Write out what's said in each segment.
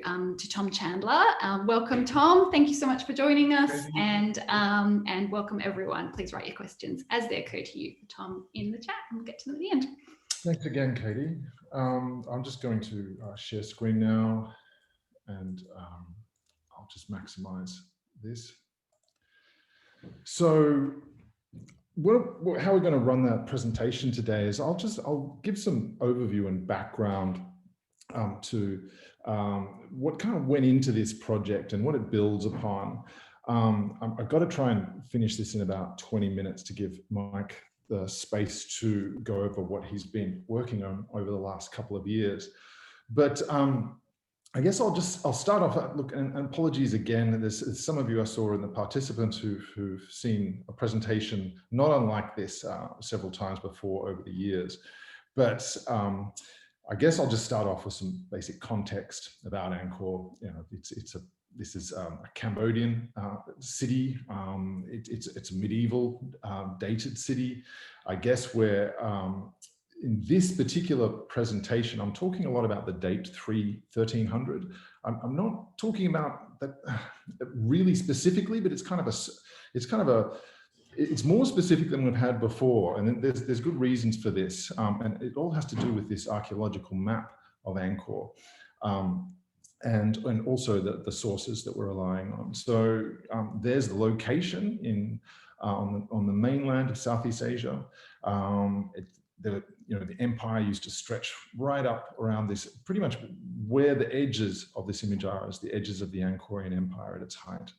to Tom Chandler. Welcome, Tom. Thank you so much for joining us, and welcome everyone. Please write your questions as they occur to you for Tom in the chat, and we'll get to them at the end. Thanks again, Katie. I'm just going to share screen now, and I'll just maximize this. So how we're going to run that presentation today is I'll give some overview and background to what kind of went into this project and what it builds upon. I've got to try and finish this in about 20 minutes to give Mike the space to go over what he's been working on over the last couple of years. But I guess I'll start off. Look, and apologies again. There's some of you I saw in the participants who've seen a presentation not unlike this several times before over the years. But I guess I'll just start off with some basic context about Angkor. You know, this is a Cambodian city. It's a medieval dated city. I guess where in this particular presentation, I'm talking a lot about the date 1300. I'm not talking about that really specifically, but it's more specific than we've had before, and there's good reasons for this, and it all has to do with this archaeological map of Angkor, and also the sources that we're relying on. So there's the location on the mainland of Southeast Asia. The empire used to stretch right up around this, pretty much where the edges of this image are, is the edges of the Angkorian Empire at its height.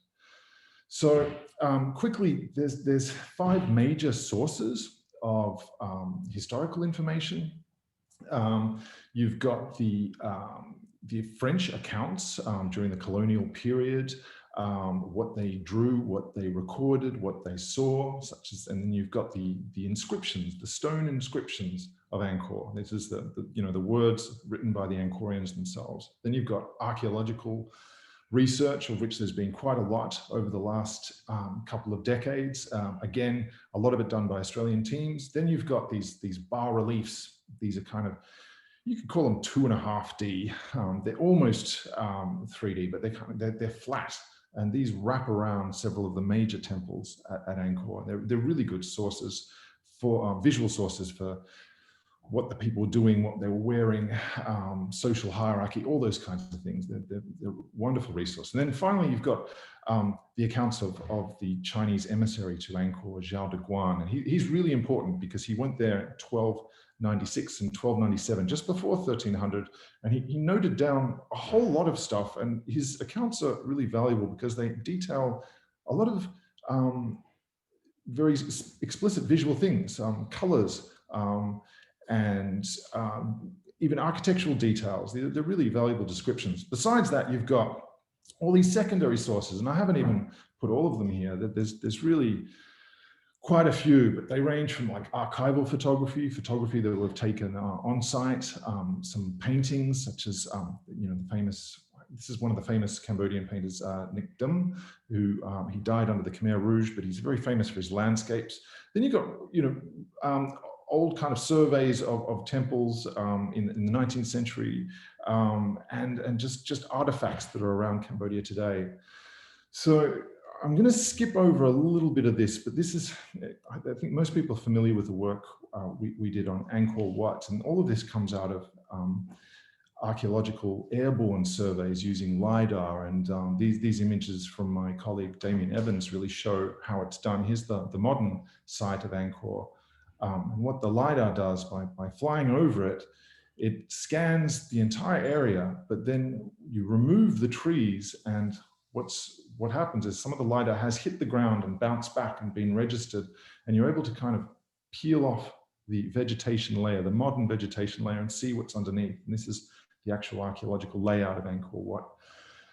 So quickly, there's 5 major sources of historical information. You've got the French accounts during the colonial period, what they drew, what they recorded, what they saw, and then you've got the inscriptions, the stone inscriptions of Angkor. This is the words written by the Angkorians themselves. Then you've got archaeological research, of which there's been quite a lot over the last couple of decades. Again, a lot of it done by Australian teams. Then you've got these bas reliefs. These are kind of, you could call them 2.5D. They're almost 3D, but they're flat. And these wrap around several of the major temples at Angkor. They're really good sources for visual sources for what the people were doing, what they were wearing, social hierarchy, all those kinds of things. They're wonderful resource. And then finally, you've got the accounts of the Chinese emissary to Angkor, Zhao de Guan. And he's really important because he went there in 1296 and 1297, just before 1300. And he noted down a whole lot of stuff. And his accounts are really valuable because they detail a lot of very explicit visual things, colors, and even architectural details. They're really valuable descriptions. Besides that, you've got all these secondary sources, and I haven't even put all of them here. There's really quite a few, but they range from like archival photography that we've taken on site, some paintings such as the famous. This is one of the famous Cambodian painters, Nick Dim, who he died under the Khmer Rouge, but he's very famous for his landscapes. Then you've got old kind of surveys of temples in the 19th century, and just artifacts that are around Cambodia today. So I'm going to skip over a little bit of this, but this is, I think most people are familiar with the work we did on Angkor Wat, and all of this comes out of archaeological airborne surveys using Lidar, and these images from my colleague Damien Evans really show how it's done. Here's the modern site of Angkor. And what the Lidar does by flying over it, it scans the entire area, but then you remove the trees, and what happens is some of the Lidar has hit the ground and bounced back and been registered, and you're able to kind of peel off the vegetation layer, the modern vegetation layer, and see what's underneath. And this is the actual archaeological layout of Angkor Wat.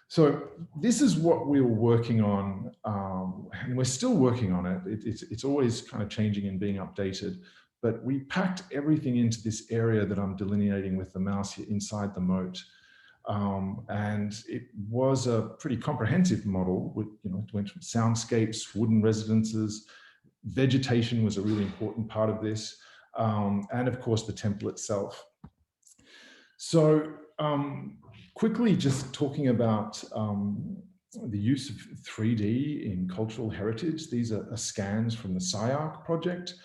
So this is what we were working on, and we're still working on it. It's always kind of changing and being updated, but we packed everything into this area that I'm delineating with the mouse here inside the moat. And it was a pretty comprehensive model. It went from soundscapes, wooden residences, vegetation was a really important part of this, and of course the temple itself. So Quickly, just talking about the use of 3D in cultural heritage. These are scans from the SciArc project.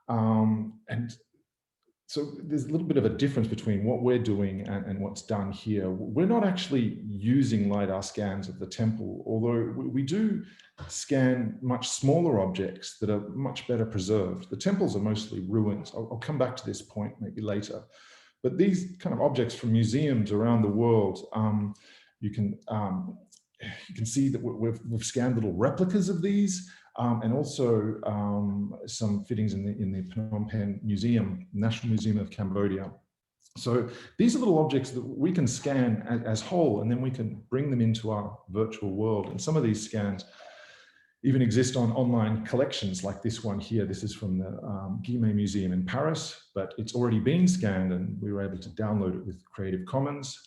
And so there's a little bit of a difference between what we're doing and what's done here. We're not actually using LiDAR scans of the temple, although we do scan much smaller objects that are much better preserved. The temples are mostly ruins. I'll come back to this point maybe later. But these kind of objects from museums around the world, you can see that we've scanned little replicas of these, and also some fittings in the Phnom Penh Museum, National Museum of Cambodia. So these are little objects that we can scan as whole, and then we can bring them into our virtual world. And some of these scans even exist on online collections like this one here. This is from the Guimet Museum in Paris, but it's already been scanned and we were able to download it with Creative Commons.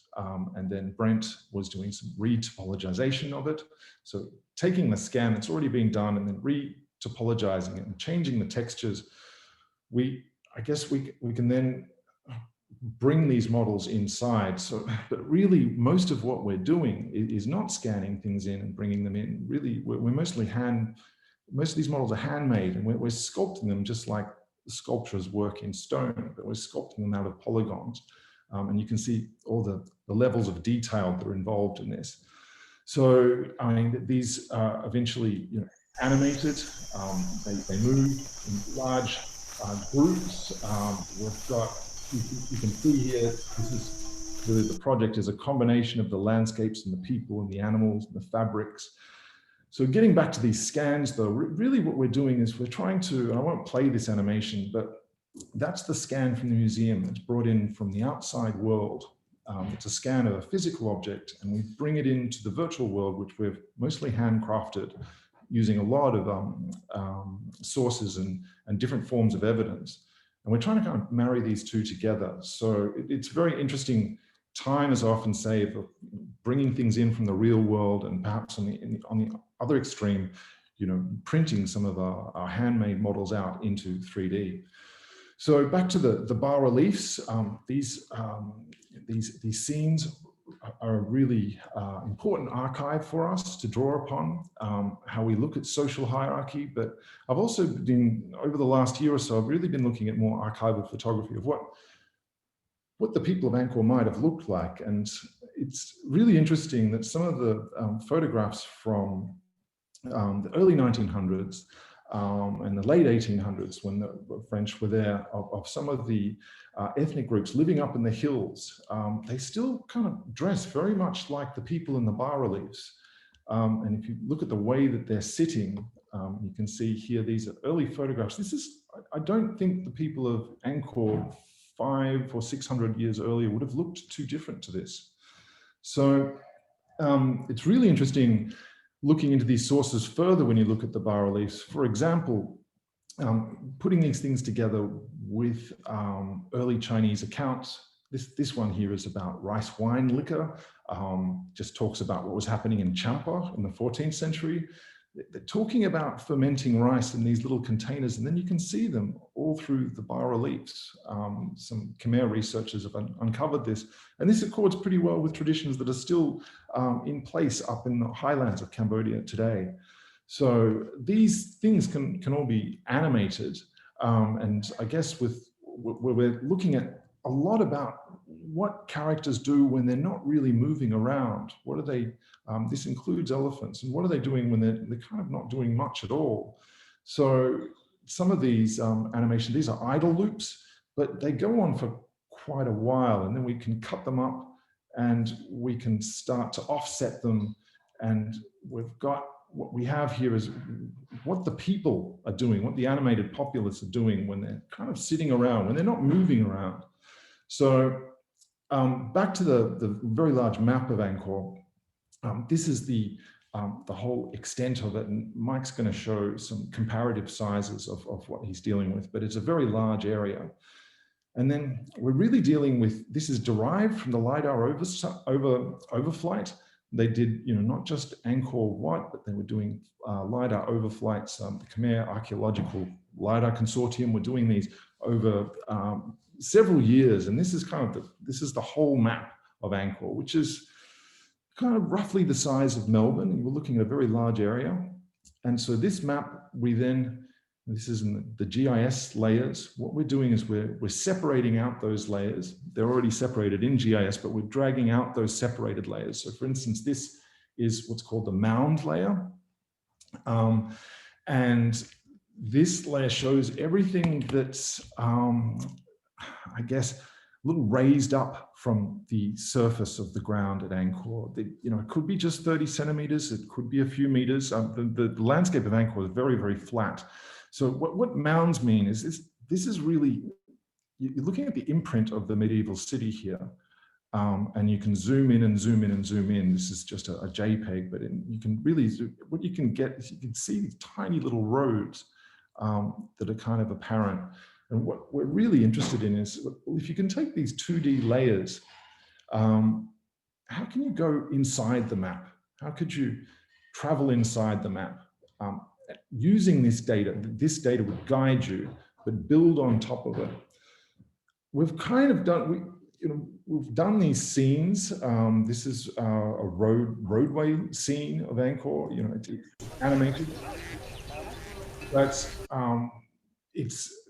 And then Brent was doing some re-topologization of it. So taking the scan that's already been done and then re-topologizing it and changing the textures, I guess we can then bring these models inside. So, but really most of what we're doing is not scanning things in and bringing them in. Really, we're mostly most of these models are handmade, and we're sculpting them just like the sculptors work in stone, but we're sculpting them out of polygons. And you can see all the levels of detail that are involved in this. So, I mean, these are eventually, animated. They move in large groups. We've got, you can see here, the project is a combination of the landscapes and the people and the animals and the fabrics. So getting back to these scans though, really what we're doing is we're trying to, and I won't play this animation, but that's the scan from the museum that's brought in from the outside world. It's a scan of a physical object, and we bring it into the virtual world, which we've mostly handcrafted using a lot of sources and different forms of evidence. And we're trying to kind of marry these two together. So it's very interesting time, as I often say, of bringing things in from the real world, and perhaps on the other extreme, printing some of our handmade models out into 3D. So back to the bas reliefs. These scenes are a really important archive for us to draw upon, how we look at social hierarchy. But I've also been, over the last year or so, I've really been looking at more archival photography of what the people of Angkor might have looked like. And it's really interesting that some of the photographs from the early 1900s and the late 1800s, when the French were there, of some of the ethnic groups living up in the hills, they still kind of dress very much like the people in the bas reliefs. And if you look at the way that they're sitting, you can see here, these are early photographs. This is, I don't think the people of Angkor 500 or 600 years earlier would have looked too different to this. So it's really interesting looking into these sources further when you look at the bas reliefs. For example, putting these things together with early Chinese accounts. This one here is about rice wine liquor, just talks about what was happening in Champa in the 14th century. They're talking about fermenting rice in these little containers, and then you can see them all through the bas reliefs. Some Khmer researchers have uncovered this, and this accords pretty well with traditions that are still in place up in the highlands of Cambodia today. So these things can all be animated, and I guess we're looking at a lot about what characters do when they're not really moving around. What are they? This includes elephants, and what are they doing when they're kind of not doing much at all? So some of these animations, these are idle loops, but they go on for quite a while, and then we can cut them up and we can start to offset them. And we've got, what we have here is what the people are doing, what the animated populace are doing when they're kind of sitting around, when they're not moving around. So back to the very large map of Angkor. This is the whole extent of it, and Mike's going to show some comparative sizes of what he's dealing with, but it's a very large area. And then we're really dealing with, this is derived from the Lidar overflight. They did, not just Angkor Wat, but they were doing Lidar overflights. The Khmer Archaeological Lidar Consortium were doing these over several years, and this is kind of this is the whole map of Angkor, which is kind of roughly the size of Melbourne. You were looking at a very large area. And so this map, this is in the GIS layers. What we're doing is we're separating out those layers. They're already separated in GIS, but we're dragging out those separated layers. So for instance, this is what's called the mound layer. And this layer shows everything that's, I guess, a little raised up from the surface of the ground at Angkor. It could be just 30 centimeters, it could be a few meters. The landscape of Angkor is very, very flat. So what mounds mean is this is really, you're looking at the imprint of the medieval city here. And you can zoom in and zoom in and zoom in. This is just a JPEG, but you can really, what you can get is you can see these tiny little roads that are kind of apparent. And what we're really interested in is, if you can take these 2D layers, how can you go inside the map? How could you travel inside the map? Using this data would guide you, but build on top of it. We've kind of done, we've done these scenes. This is a roadway scene of Angkor. It's animated.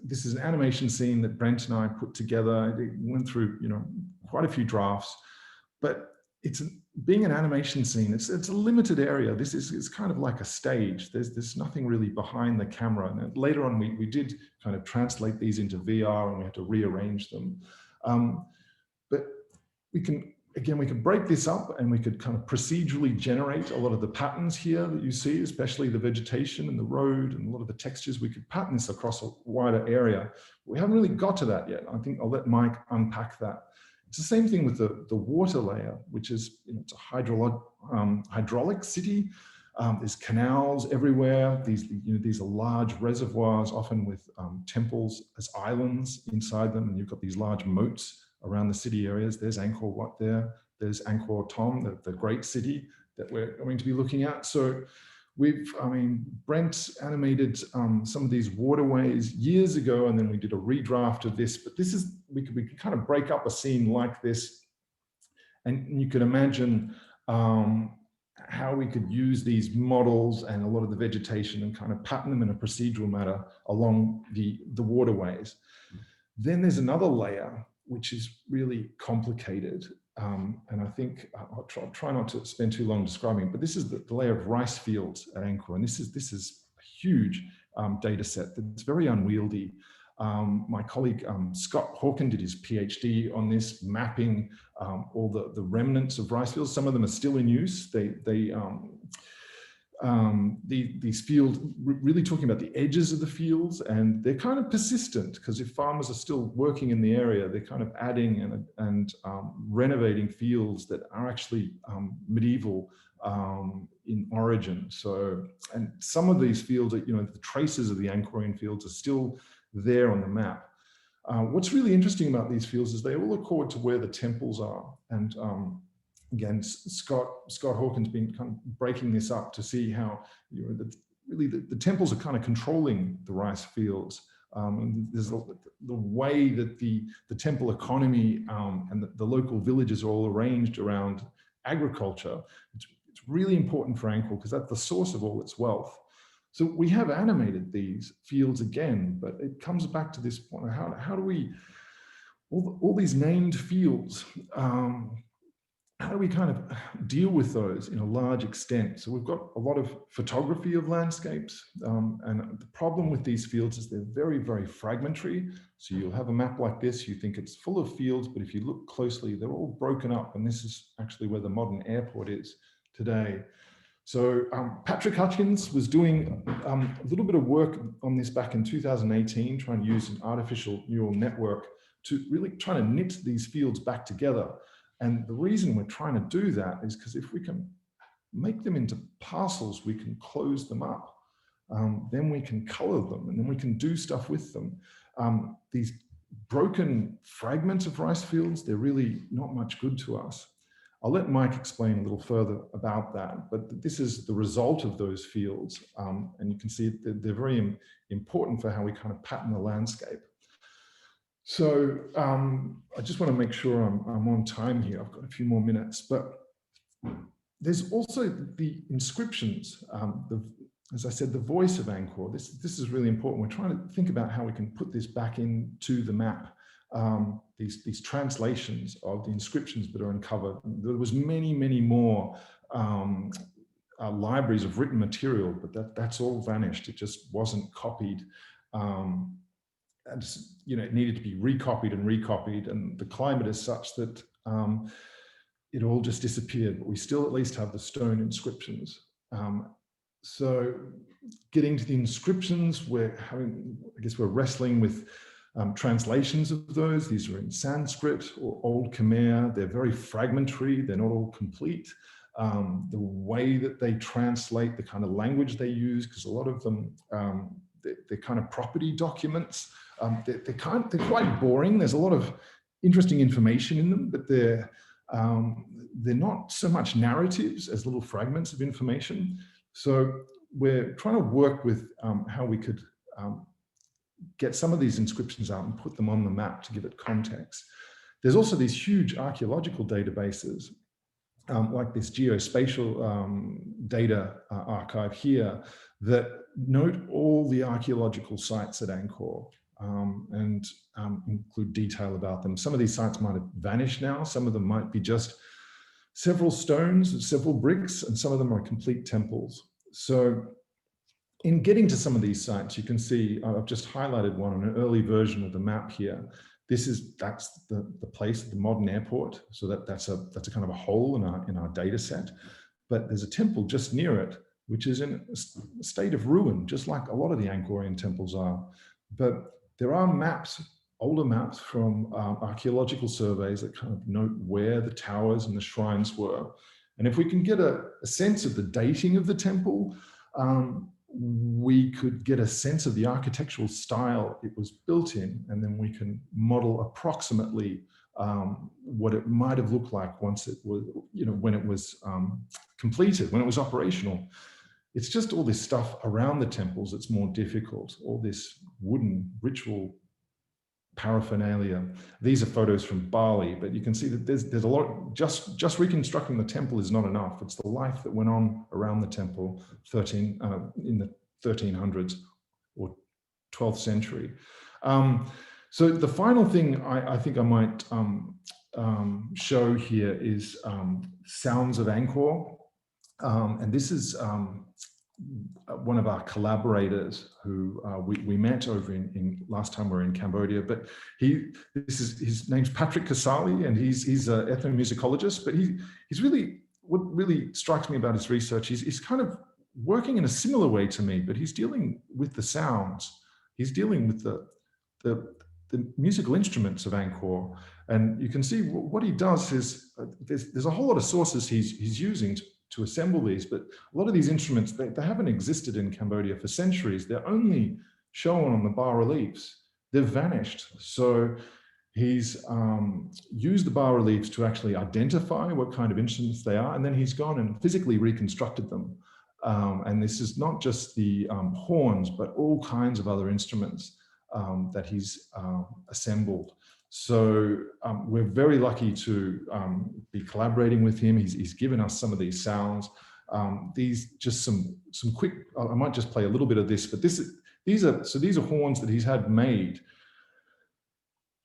This is an animation scene that Brent and I put together. It went through quite a few drafts, but being an animation scene, it's a limited area. It's kind of like a stage. There's nothing really behind the camera. And later on, we did kind of translate these into VR, and we had to rearrange them. But we can break this up, and we could kind of procedurally generate a lot of the patterns here that you see, especially the vegetation and the road and a lot of the textures. We could pattern this across a wider area. We haven't really got to that yet. I think I'll let Mike unpack that. It's the same thing with the water layer, which is, it's a hydraulic city. There's canals everywhere. These are large reservoirs, often with temples as islands inside them, and you've got these large moats around the city areas. There's Angkor Wat there. There's Angkor Thom, the great city that we're going to be looking at. So Brent animated some of these waterways years ago, and then we did a redraft of this. But we could kind of break up a scene like this, and you could imagine how we could use these models and a lot of the vegetation and kind of pattern them in a procedural manner along the waterways. Then there's another layer which is really complicated. And I think I'll try not to spend too long describing it, but this is the layer of rice fields at Angkor. And this is a huge data set that's very unwieldy. My colleague, Scott Hawken, did his PhD on this, mapping all the remnants of rice fields. Some of them are still in use. These fields, really talking about the edges of the fields, and they're kind of persistent, because if farmers are still working in the area, they're kind of adding and renovating fields that are actually medieval in origin. So, and some of these fields, the traces of the Angkorian fields are still there on the map. What's really interesting about these fields is they all accord to where the temples are. And again, Scott Hawken's been kind of breaking this up to see how the temples are kind of controlling the rice fields. And there's the way that the temple economy and the local villages are all arranged around agriculture. It's really important for Angkor, because that's the source of all its wealth. So we have animated these fields again, but it comes back to this point: how do we, all these named fields, how do we kind of deal with those in a large extent? So we've got a lot of photography of landscapes, and the problem with these fields is they're very, very fragmentary. So you'll have a map like this, you think it's full of fields, but if you look closely, they're all broken up, and this is actually where the modern airport is today. So Patrick Hutchins was doing a little bit of work on this back in 2018, trying to use an artificial neural network to really try to knit these fields back together. And the reason we're trying to do that is because if we can make them into parcels, we can close them up. Then we can color them, and then we can do stuff with them. These broken fragments of rice fields, they're really not much good to us. I'll let Mike explain a little further about that, but this is the result of those fields. And you can see they're very important for how we kind of pattern the landscape. So I just want to make sure I'm on time here. I've got a few more minutes, but there's also the inscriptions, as I said, the voice of Angkor. This is really important. We're trying to think about how we can put this back into the map. These translations of the inscriptions that are uncovered. There was many more libraries of written material, but that's all vanished. It just wasn't copied. And it needed to be recopied, and the climate is such that it all just disappeared. But we still at least have the stone inscriptions. So getting to the inscriptions, I guess we're wrestling with translations of those. These are in Sanskrit or Old Khmer. They're very fragmentary. They're not all complete. The way that they translate, the kind of language they use, because a lot of them, they're kind of property documents. They're quite boring. There's a lot of interesting information in them, but they're not so much narratives as little fragments of information. So we're trying to work with how we could get some of these inscriptions out and put them on the map to give it context. There's also these huge archaeological databases, like this geospatial data archive here, that note all the archaeological sites at Angkor and include detail about them. Some of these sites might have vanished now. Some of them might be just several stones, several bricks, and some of them are complete temples. So in getting to some of these sites, you can see, I've just highlighted one on an early version of the map here. That's the place, the modern airport. So that's a kind of a hole in our data set. But there's a temple just near it, which is in a state of ruin, just like a lot of the Angkorian temples are. But there are maps, older maps from archaeological surveys that kind of note where the towers and the shrines were. And if we can get a sense of the dating of the temple, we could get a sense of the architectural style it was built in, and then we can model approximately what it might have looked like once it was, when it was completed, when it was operational. It's just all this stuff around the temples that's more difficult, all this wooden ritual paraphernalia. These are photos from Bali, but you can see that there's a lot. Just reconstructing the temple is not enough. It's the life that went on around the temple in the 1300s or 12th century. So the final thing I think I might show here is sounds of Angkor, and this is one of our collaborators who we met over in last time we were in Cambodia, but his name's Patrick Kasali, and he's an ethnomusicologist, but he's really, what really strikes me about his research, he's kind of working in a similar way to me, but he's dealing with the sounds. He's dealing with the musical instruments of Angkor, and you can see what he does is there's a whole lot of sources he's using to assemble these, but a lot of these instruments, they haven't existed in Cambodia for centuries. They're only shown on the bas-reliefs. They've vanished. So he's used the bas-reliefs to actually identify what kind of instruments they are, and then he's gone and physically reconstructed them. And this is not just the horns, but all kinds of other instruments that he's assembled. So we're very lucky to be collaborating with him. He's given us some of these sounds. These just some quick. I might just play a little bit of this, but these are horns that he's had made,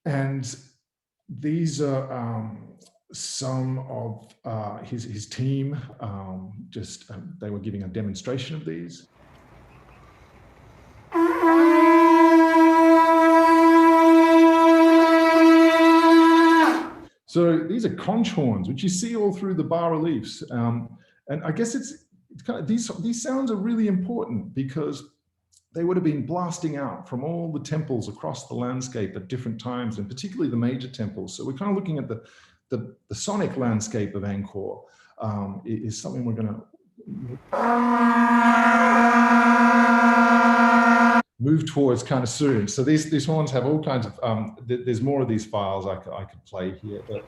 and these are some of his team. They were giving a demonstration of these. So these are conch horns, which you see all through the bas-reliefs. And I guess it's kind of, these sounds are really important because they would have been blasting out from all the temples across the landscape at different times, and particularly the major temples. So we're kind of looking at the sonic landscape of Angkor is something we're going to move towards kind of soon. So these horns have all kinds of, there's more of these files I could play here. But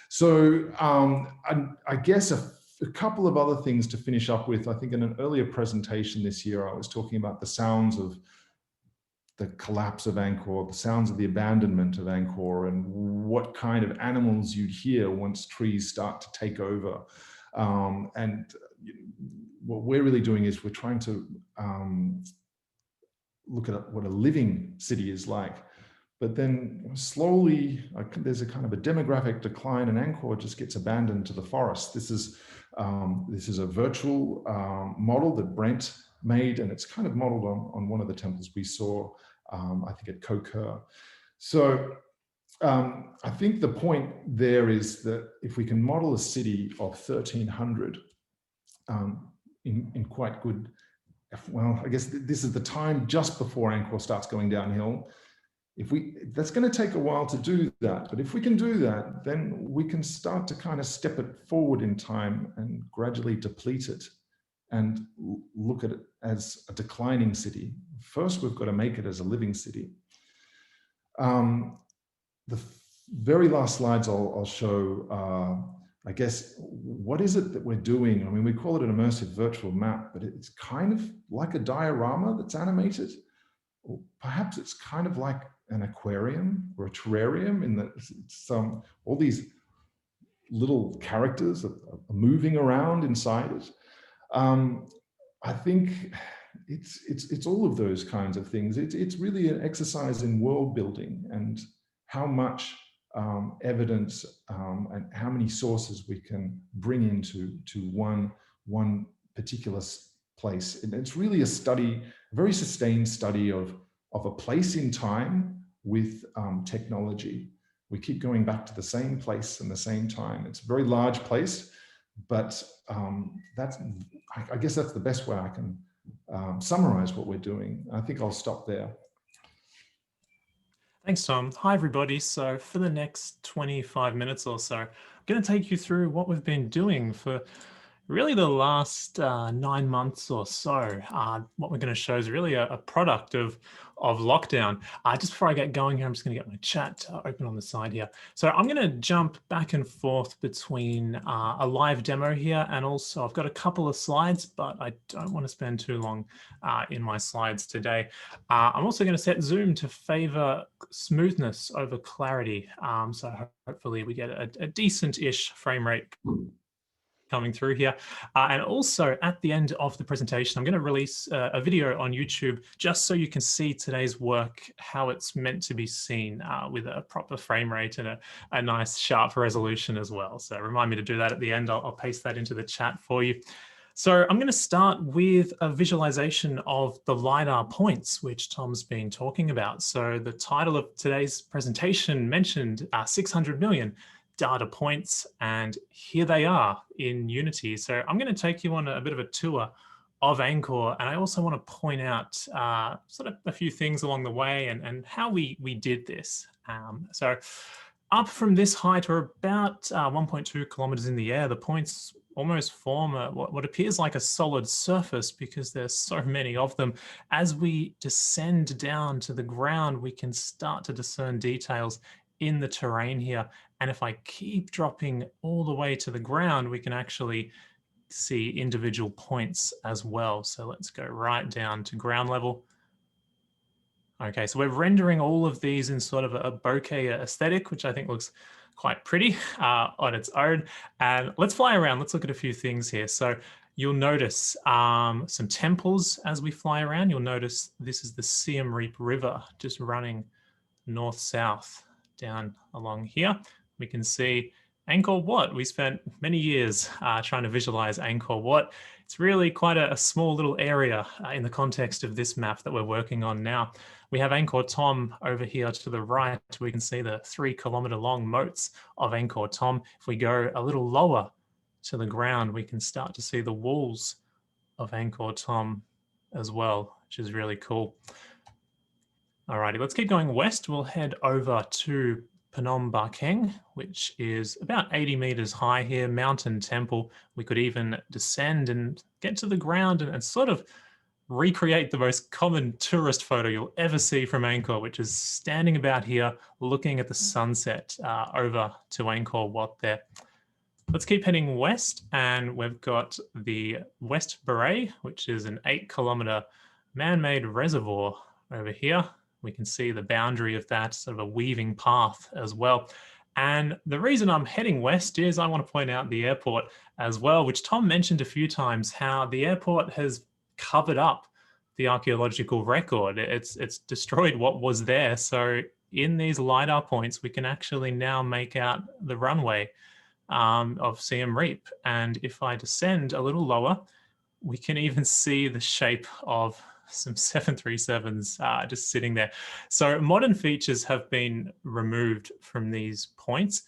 so I guess a couple of other things to finish up with. I think in an earlier presentation this year, I was talking about the sounds of the collapse of Angkor, the sounds of the abandonment of Angkor, and what kind of animals you'd hear once trees start to take over. And what we're really doing is we're trying to look at what a living city is like. But then slowly, there's a kind of a demographic decline, and Angkor just gets abandoned to the forest. This is a virtual model that Brent made, and it's kind of modeled on one of the temples we saw, I think at Koker. So I think the point there is that if we can model a city of 1300 in quite good, well, I guess this is the time just before Angkor starts going downhill. That's going to take a while to do that, but if we can do that, then we can start to kind of step it forward in time and gradually deplete it and look at it as a declining city. First, we've got to make it as a living city. The very last slides I'll show, I guess, what is it that we're doing? I mean, we call it an immersive virtual map, but it's kind of like a diorama that's animated. Or perhaps it's kind of like an aquarium or a terrarium, in that it's all these little characters are moving around inside it. I think it's all of those kinds of things. It's really an exercise in world building and how much evidence and how many sources we can bring into one particular place. And it's really a study, a very sustained study of a place in time with technology. We keep going back to the same place and the same time. It's a very large place, but I guess that's the best way I can summarize what we're doing. I think I'll stop there. Thanks, Tom. Hi, everybody. So for the next 25 minutes or so, I'm going to take you through what we've been doing for really the last 9 months or so. What we're going to show is really a product of lockdown. Just before I get going here, I'm just going to get my chat open on the side here. So I'm going to jump back and forth between a live demo here, and also I've got a couple of slides, but I don't want to spend too long in my slides today. I'm also going to set Zoom to favor smoothness over clarity. So hopefully we get a decent-ish frame rate coming through here. And also at the end of the presentation, I'm going to release a video on YouTube just so you can see today's work, how it's meant to be seen with a proper frame rate and a nice sharp resolution as well. So remind me to do that at the end. I'll paste that into the chat for you. So I'm going to start with a visualization of the Lidar points, which Tom's been talking about. So the title of today's presentation mentioned 600 million data points, and here they are in Unity. So I'm going to take you on a bit of a tour of Angkor, and I also want to point out sort of a few things along the way and how we did this. So up from this height, or about 1.2 kilometers in the air, the points almost form what appears like a solid surface because there's so many of them. As we descend down to the ground, we can start to discern details in the terrain here. And if I keep dropping all the way to the ground, we can actually see individual points as well. So let's go right down to ground level. Okay, so we're rendering all of these in sort of a bokeh aesthetic, which I think looks quite pretty on its own. And let's fly around. Let's look at a few things here. So you'll notice some temples as we fly around. You'll notice this is the Siem Reap River just running north-south down along here. We can see Angkor Wat. We spent many years trying to visualize Angkor Wat. It's really quite a small little area in the context of this map that we're working on now. We have Angkor Thom over here to the right. We can see the 3 kilometer long moats of Angkor Thom. If we go a little lower to the ground, we can start to see the walls of Angkor Thom as well, which is really cool. Alrighty, let's keep going west. We'll head over to Phnom Bakheng, which is about 80 meters high here, mountain temple. We could even descend and get to the ground and sort of recreate the most common tourist photo you'll ever see from Angkor, which is standing about here, looking at the sunset over to Angkor Wat there. Let's keep heading west, and we've got the West Beret, which is an 8 kilometer man-made reservoir over here. We can see the boundary of that, sort of a weaving path as well. And the reason I'm heading west is I want to point out the airport as well, which Tom mentioned a few times, how the airport has covered up the archaeological record. It's destroyed what was there. So in these LiDAR points, we can actually now make out the runway of Siem Reap. And if I descend a little lower, we can even see the shape of some 737s just sitting there. So modern features have been removed from these points.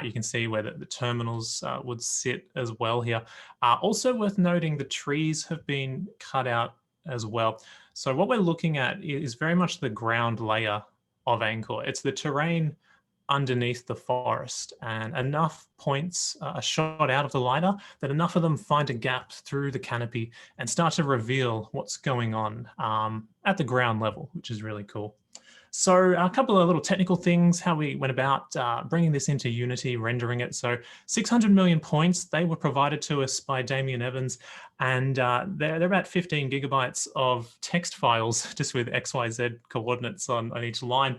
You can see where the terminals would sit as well here. Also worth noting, the trees have been cut out as well. So what we're looking at is very much the ground layer of Angkor. It's the terrain underneath the forest, and enough points are shot out of the LiDAR that enough of them find a gap through the canopy and start to reveal what's going on at the ground level, which is really cool. So a couple of little technical things, how we went about bringing this into Unity, rendering it. So 600 million points, they were provided to us by Damien Evans, and they're about 15 gigabytes of text files just with XYZ coordinates on each line.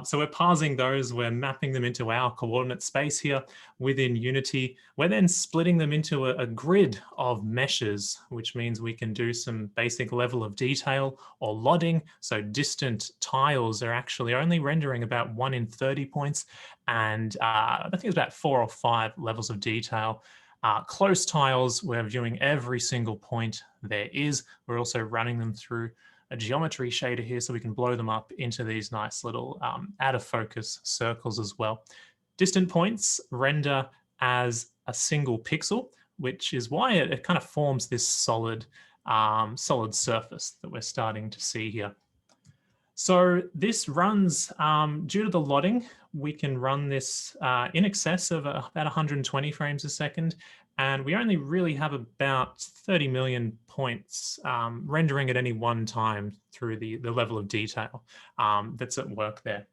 So we're parsing those, we're mapping them into our coordinate space here within Unity. We're then splitting them into a grid of meshes, which means we can do some basic level of detail or lodding. So distant tiles are actually only rendering about 1 in 30 points. And I think it's about 4 or 5 levels of detail. Close tiles, we're viewing every single point there is. We're also running them through a geometry shader here so we can blow them up into these nice little out of focus circles as well. Distant points render as a single pixel, which is why it kind of forms this solid surface that we're starting to see here. So this runs, due to the lodding, we can run this in excess of about 120 frames a second, and we only really have about 30 million points rendering at any one time through the level of detail that's at work there.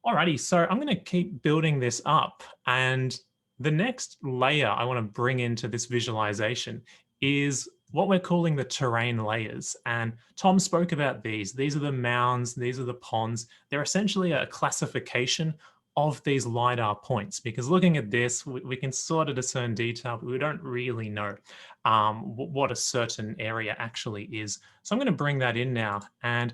Alrighty, so I'm going to keep building this up, and the next layer I want to bring into this visualization is what we're calling the terrain layers. And Tom spoke about these. These are the mounds, these are the ponds. They're essentially a classification of these LiDAR points, because looking at this, we can sort of discern detail, but we don't really know what a certain area actually is. So I'm going to bring that in now. And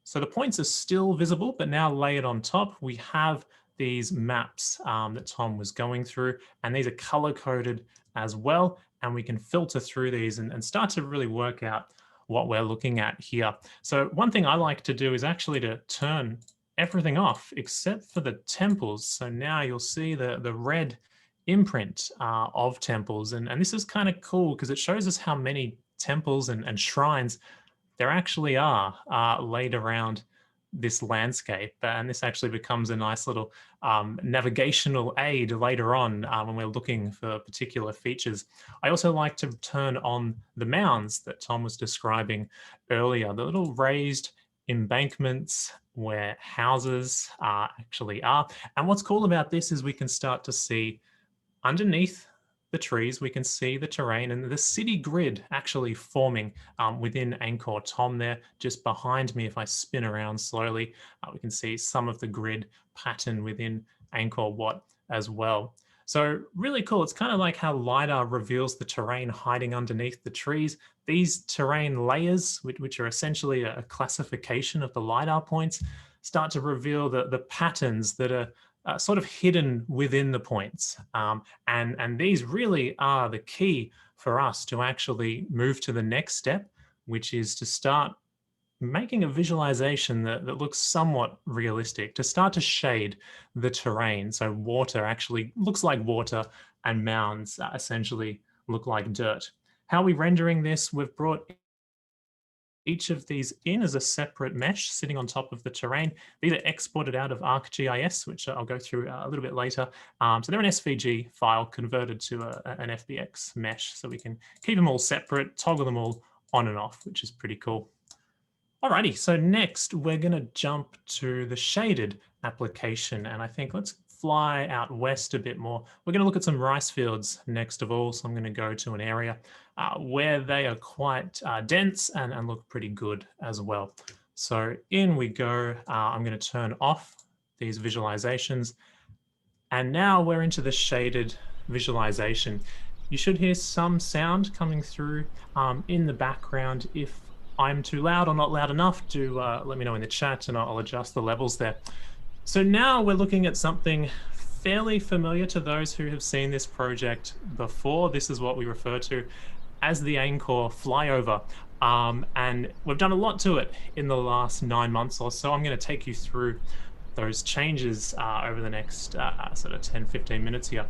so the points are still visible, but now layered on top, we have these maps that Tom was going through, and these are color-coded as well. And we can filter through these and start to really work out what we're looking at here. So one thing I like to do is actually to turn everything off except for the temples. So now you'll see the red imprint of temples. And this is kind of cool because it shows us how many temples and shrines there actually are laid around this landscape. And this actually becomes a nice little navigational aid later on when we're looking for particular features. I also like to turn on the mounds that Tom was describing earlier, the little raised embankments where houses actually are. And what's cool about this is we can start to see underneath the trees, we can see the terrain and the city grid actually forming within Angkor Thom there. Just behind me, if I spin around slowly, we can see some of the grid pattern within Angkor Wat as well. So really cool. It's kind of like how LiDAR reveals the terrain hiding underneath the trees. These terrain layers, which are essentially a classification of the LiDAR points, start to reveal the patterns that are sort of hidden within the points. And these really are the key for us to actually move to the next step, which is to start making a visualization that looks somewhat realistic, to start to shade the terrain. So water actually looks like water and mounds essentially look like dirt. How are we rendering this? We've brought each of these in as a separate mesh sitting on top of the terrain. These are exported out of ArcGIS, which I'll go through a little bit later. So they're an SVG file converted to an FBX mesh, so we can keep them all separate, toggle them all on and off, which is pretty cool. Alrighty, so next we're going to jump to the shaded application, and I think let's fly out west a bit more. We're going to look at some rice fields next of all, so I'm going to go to an area where they are quite dense and look pretty good as well. So in we go. I'm going to turn off these visualizations, And now we're into the shaded visualization. You should hear some sound coming through in the background. If I'm too loud or not loud enough, do let me know in the chat and I'll adjust the levels there. So now we're looking at something fairly familiar to those who have seen this project before. This is what we refer to as the Angkor flyover. And we've done a lot to it in the last 9 months or so. I'm going to take you through those changes over the next sort of 10-15 minutes here.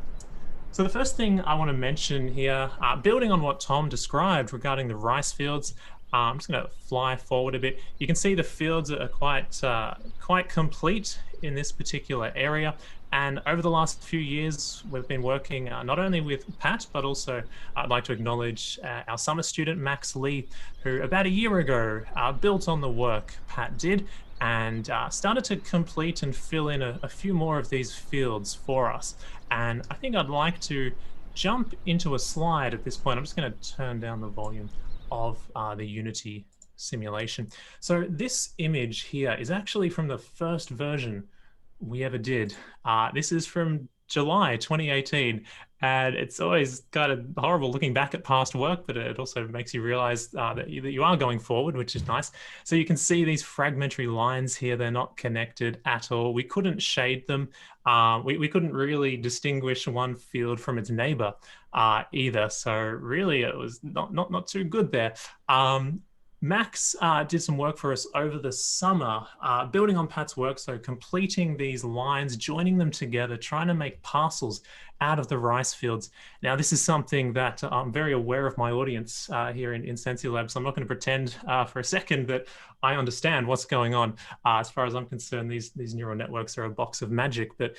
So the first thing I want to mention here, building on what Tom described regarding the rice fields, I'm just going to fly forward a bit. You can see the fields are quite complete in this particular area. And over the last few years, we've been working not only with Pat, but also I'd like to acknowledge our summer student, Max Lee, who about a year ago built on the work Pat did and started to complete and fill in a few more of these fields for us. And I think I'd like to jump into a slide at this point. I'm just going to turn down the volume of the Unity simulation. So this image here is actually from the first version we ever did. This is from July 2018, and it's always kind of horrible looking back at past work, but it also makes you realize that you are going forward, which is nice. So you can see these fragmentary lines here. They're not connected at all. We couldn't shade them. We couldn't really distinguish one field from its neighbor either. So really it was not too good there. Max did some work for us over the summer, building on Pat's work, so completing these lines, joining them together, trying to make parcels out of the rice fields. Now, this is something that I'm very aware of my audience here in SensiLab, so I'm not going to pretend for a second that I understand what's going on. As far as I'm concerned, these neural networks are a box of magic, but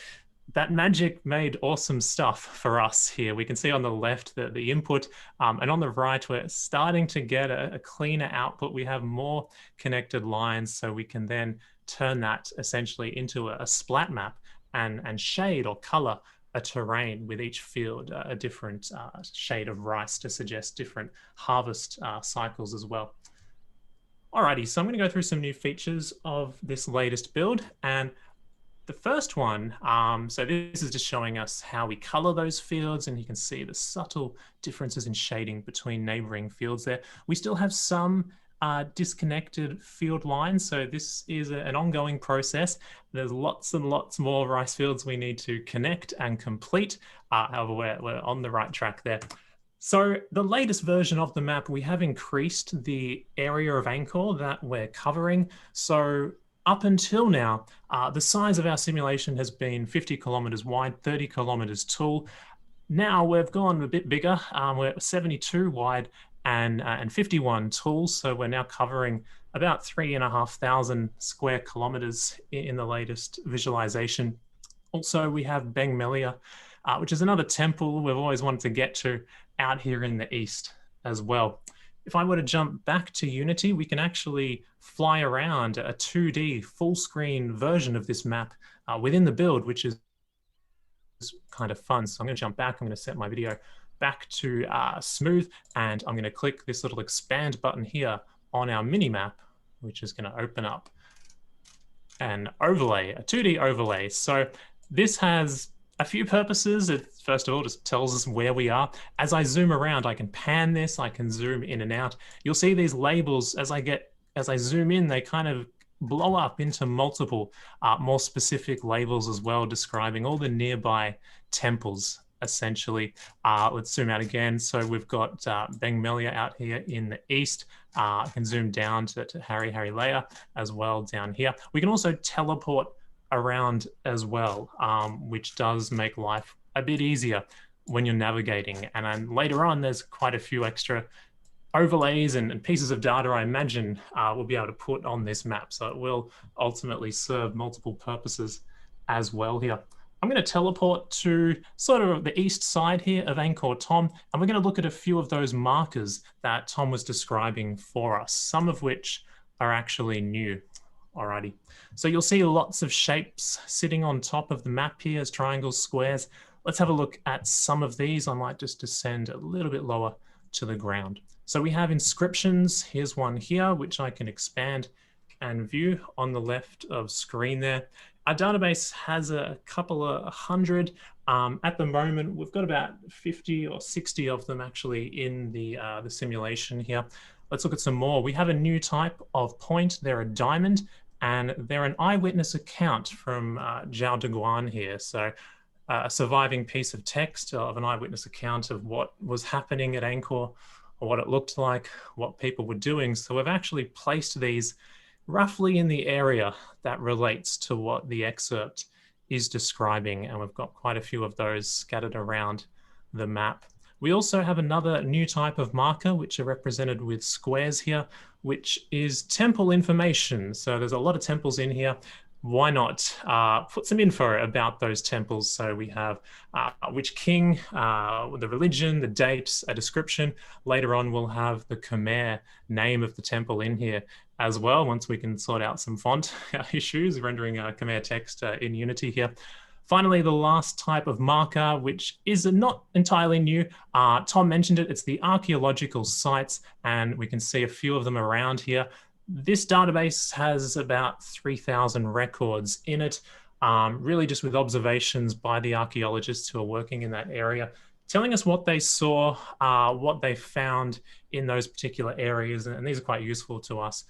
that magic made awesome stuff for us here. We can see on the left the input, and on the right, we're starting to get a cleaner output. We have more connected lines, so we can then turn that essentially into a splat map and shade or color a terrain with each field, a different shade of rice to suggest different harvest cycles as well. Alrighty, so I'm going to go through some new features of this latest build. And the first one, so this is just showing us how we color those fields, and you can see the subtle differences in shading between neighboring fields there. We still have some disconnected field lines, so this is an ongoing process. There's lots and lots more rice fields we need to connect and complete. However, we're on the right track there. So the latest version of the map, we have increased the area of Angkor that we're covering. So up until now, the size of our simulation has been 50 kilometers wide, 30 kilometers tall. Now we've gone a bit bigger. We're 72 wide and 51 tall. So we're now covering about 3,500 square kilometers in the latest visualization. Also, we have Beng Melia, which is another temple we've always wanted to get to out here in the east as well. If I were to jump back to Unity, we can actually fly around a 2D full screen version of this map within the build, which is kind of fun. So I'm going to jump back. I'm going to set my video back to smooth, and I'm going to click this little expand button here on our mini map, which is going to open up an overlay, a 2D overlay. So this has a few purposes. It, first of all, just tells us where we are. As I zoom around, I can pan this, I can zoom in and out. You'll see these labels as I zoom in, they kind of blow up into multiple more specific labels as well, describing all the nearby temples, essentially. Let's zoom out again. So we've got Beng Melia out here in the east. I can zoom down to Hari Hari Leia as well down here. We can also teleport around as well, which does make life a bit easier when you're navigating. And then later on, there's quite a few extra overlays and pieces of data I imagine we'll be able to put on this map. So it will ultimately serve multiple purposes as well here. I'm going to teleport to sort of the east side here of Angkor Thom, and we're going to look at a few of those markers that Tom was describing for us, some of which are actually new. Alrighty, so you'll see lots of shapes sitting on top of the map here as triangles, squares. Let's have a look at some of these. I might just descend a little bit lower to the ground. So we have inscriptions. Here's one here, which I can expand and view on the left of screen there. Our database has a couple of hundred. At the moment, we've got about 50 or 60 of them actually in the simulation here. Let's look at some more. We have a new type of point. They're a diamond, and they're an eyewitness account from Zhao de Guan here. So a surviving piece of text of an eyewitness account of what was happening at Angkor, or what it looked like, what people were doing. So we've actually placed these roughly in the area that relates to what the excerpt is describing. And we've got quite a few of those scattered around the map. We also have another new type of marker, which are represented with squares here, which is temple information. So there's a lot of temples in here. Why not put some info about those temples? So we have which king, the religion, the dates, a description. Later on, we'll have the Khmer name of the temple in here as well, once we can sort out some font issues, rendering Khmer text in Unity here. Finally, the last type of marker, which is not entirely new. Tom mentioned it, it's the archaeological sites, and we can see a few of them around here. This database has about 3,000 records in it, really just with observations by the archaeologists who are working in that area, telling us what they saw, what they found in those particular areas. And these are quite useful to us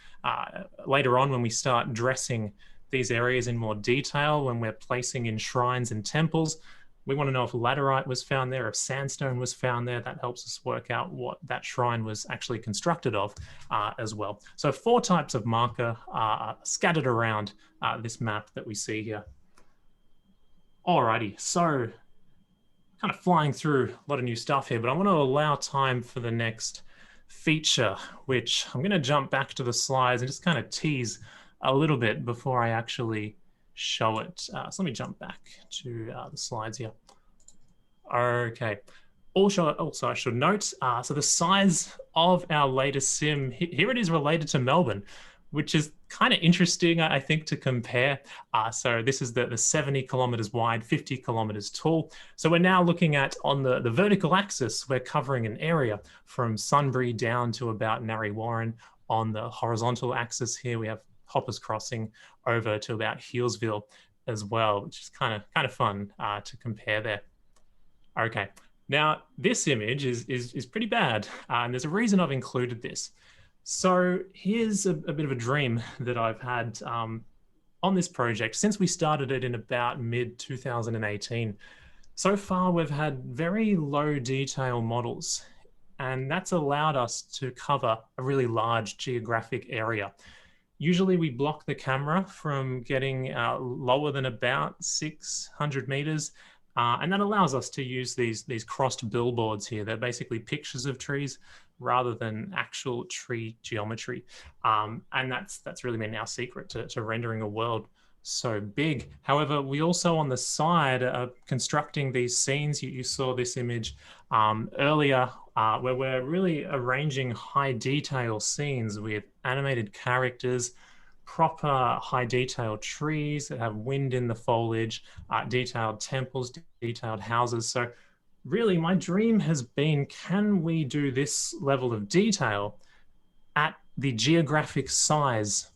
later on when we start dressing these areas in more detail, when we're placing in shrines and temples. We want to know if laterite was found there, if sandstone was found there. That helps us work out what that shrine was actually constructed of as well. So 4 types of marker scattered around this map that we see here. Alrighty, so kind of flying through a lot of new stuff here, but I want to allow time for the next feature, which I'm going to jump back to the slides and just kind of tease a little bit before I actually show it. So let me jump back to the slides here. Okay. Also, I should note, so the size of our latest sim, here it is related to Melbourne, which is kind of interesting, I think, to compare. So this is the 70 kilometers wide, 50 kilometers tall. So we're now looking at, on the vertical axis, we're covering an area from Sunbury down to about Narre Warren. On the horizontal axis here, we have Hoppers Crossing over to about Healesville as well, which is kind of fun to compare there. Okay, now this image is pretty bad, and there's a reason I've included this. So here's a bit of a dream that I've had on this project since we started it in about mid-2018. So far, we've had very low detail models, and that's allowed us to cover a really large geographic area. Usually we block the camera from getting lower than about 600 meters. And that allows us to use these crossed billboards here. They're basically pictures of trees rather than actual tree geometry. And that's really been our secret to rendering a world so big. However, we also on the side are constructing these scenes. You saw this image earlier where we're really arranging high detail scenes with animated characters, proper high detail trees that have wind in the foliage, detailed temples, detailed houses. So really my dream has been, can we do this level of detail at the geographic size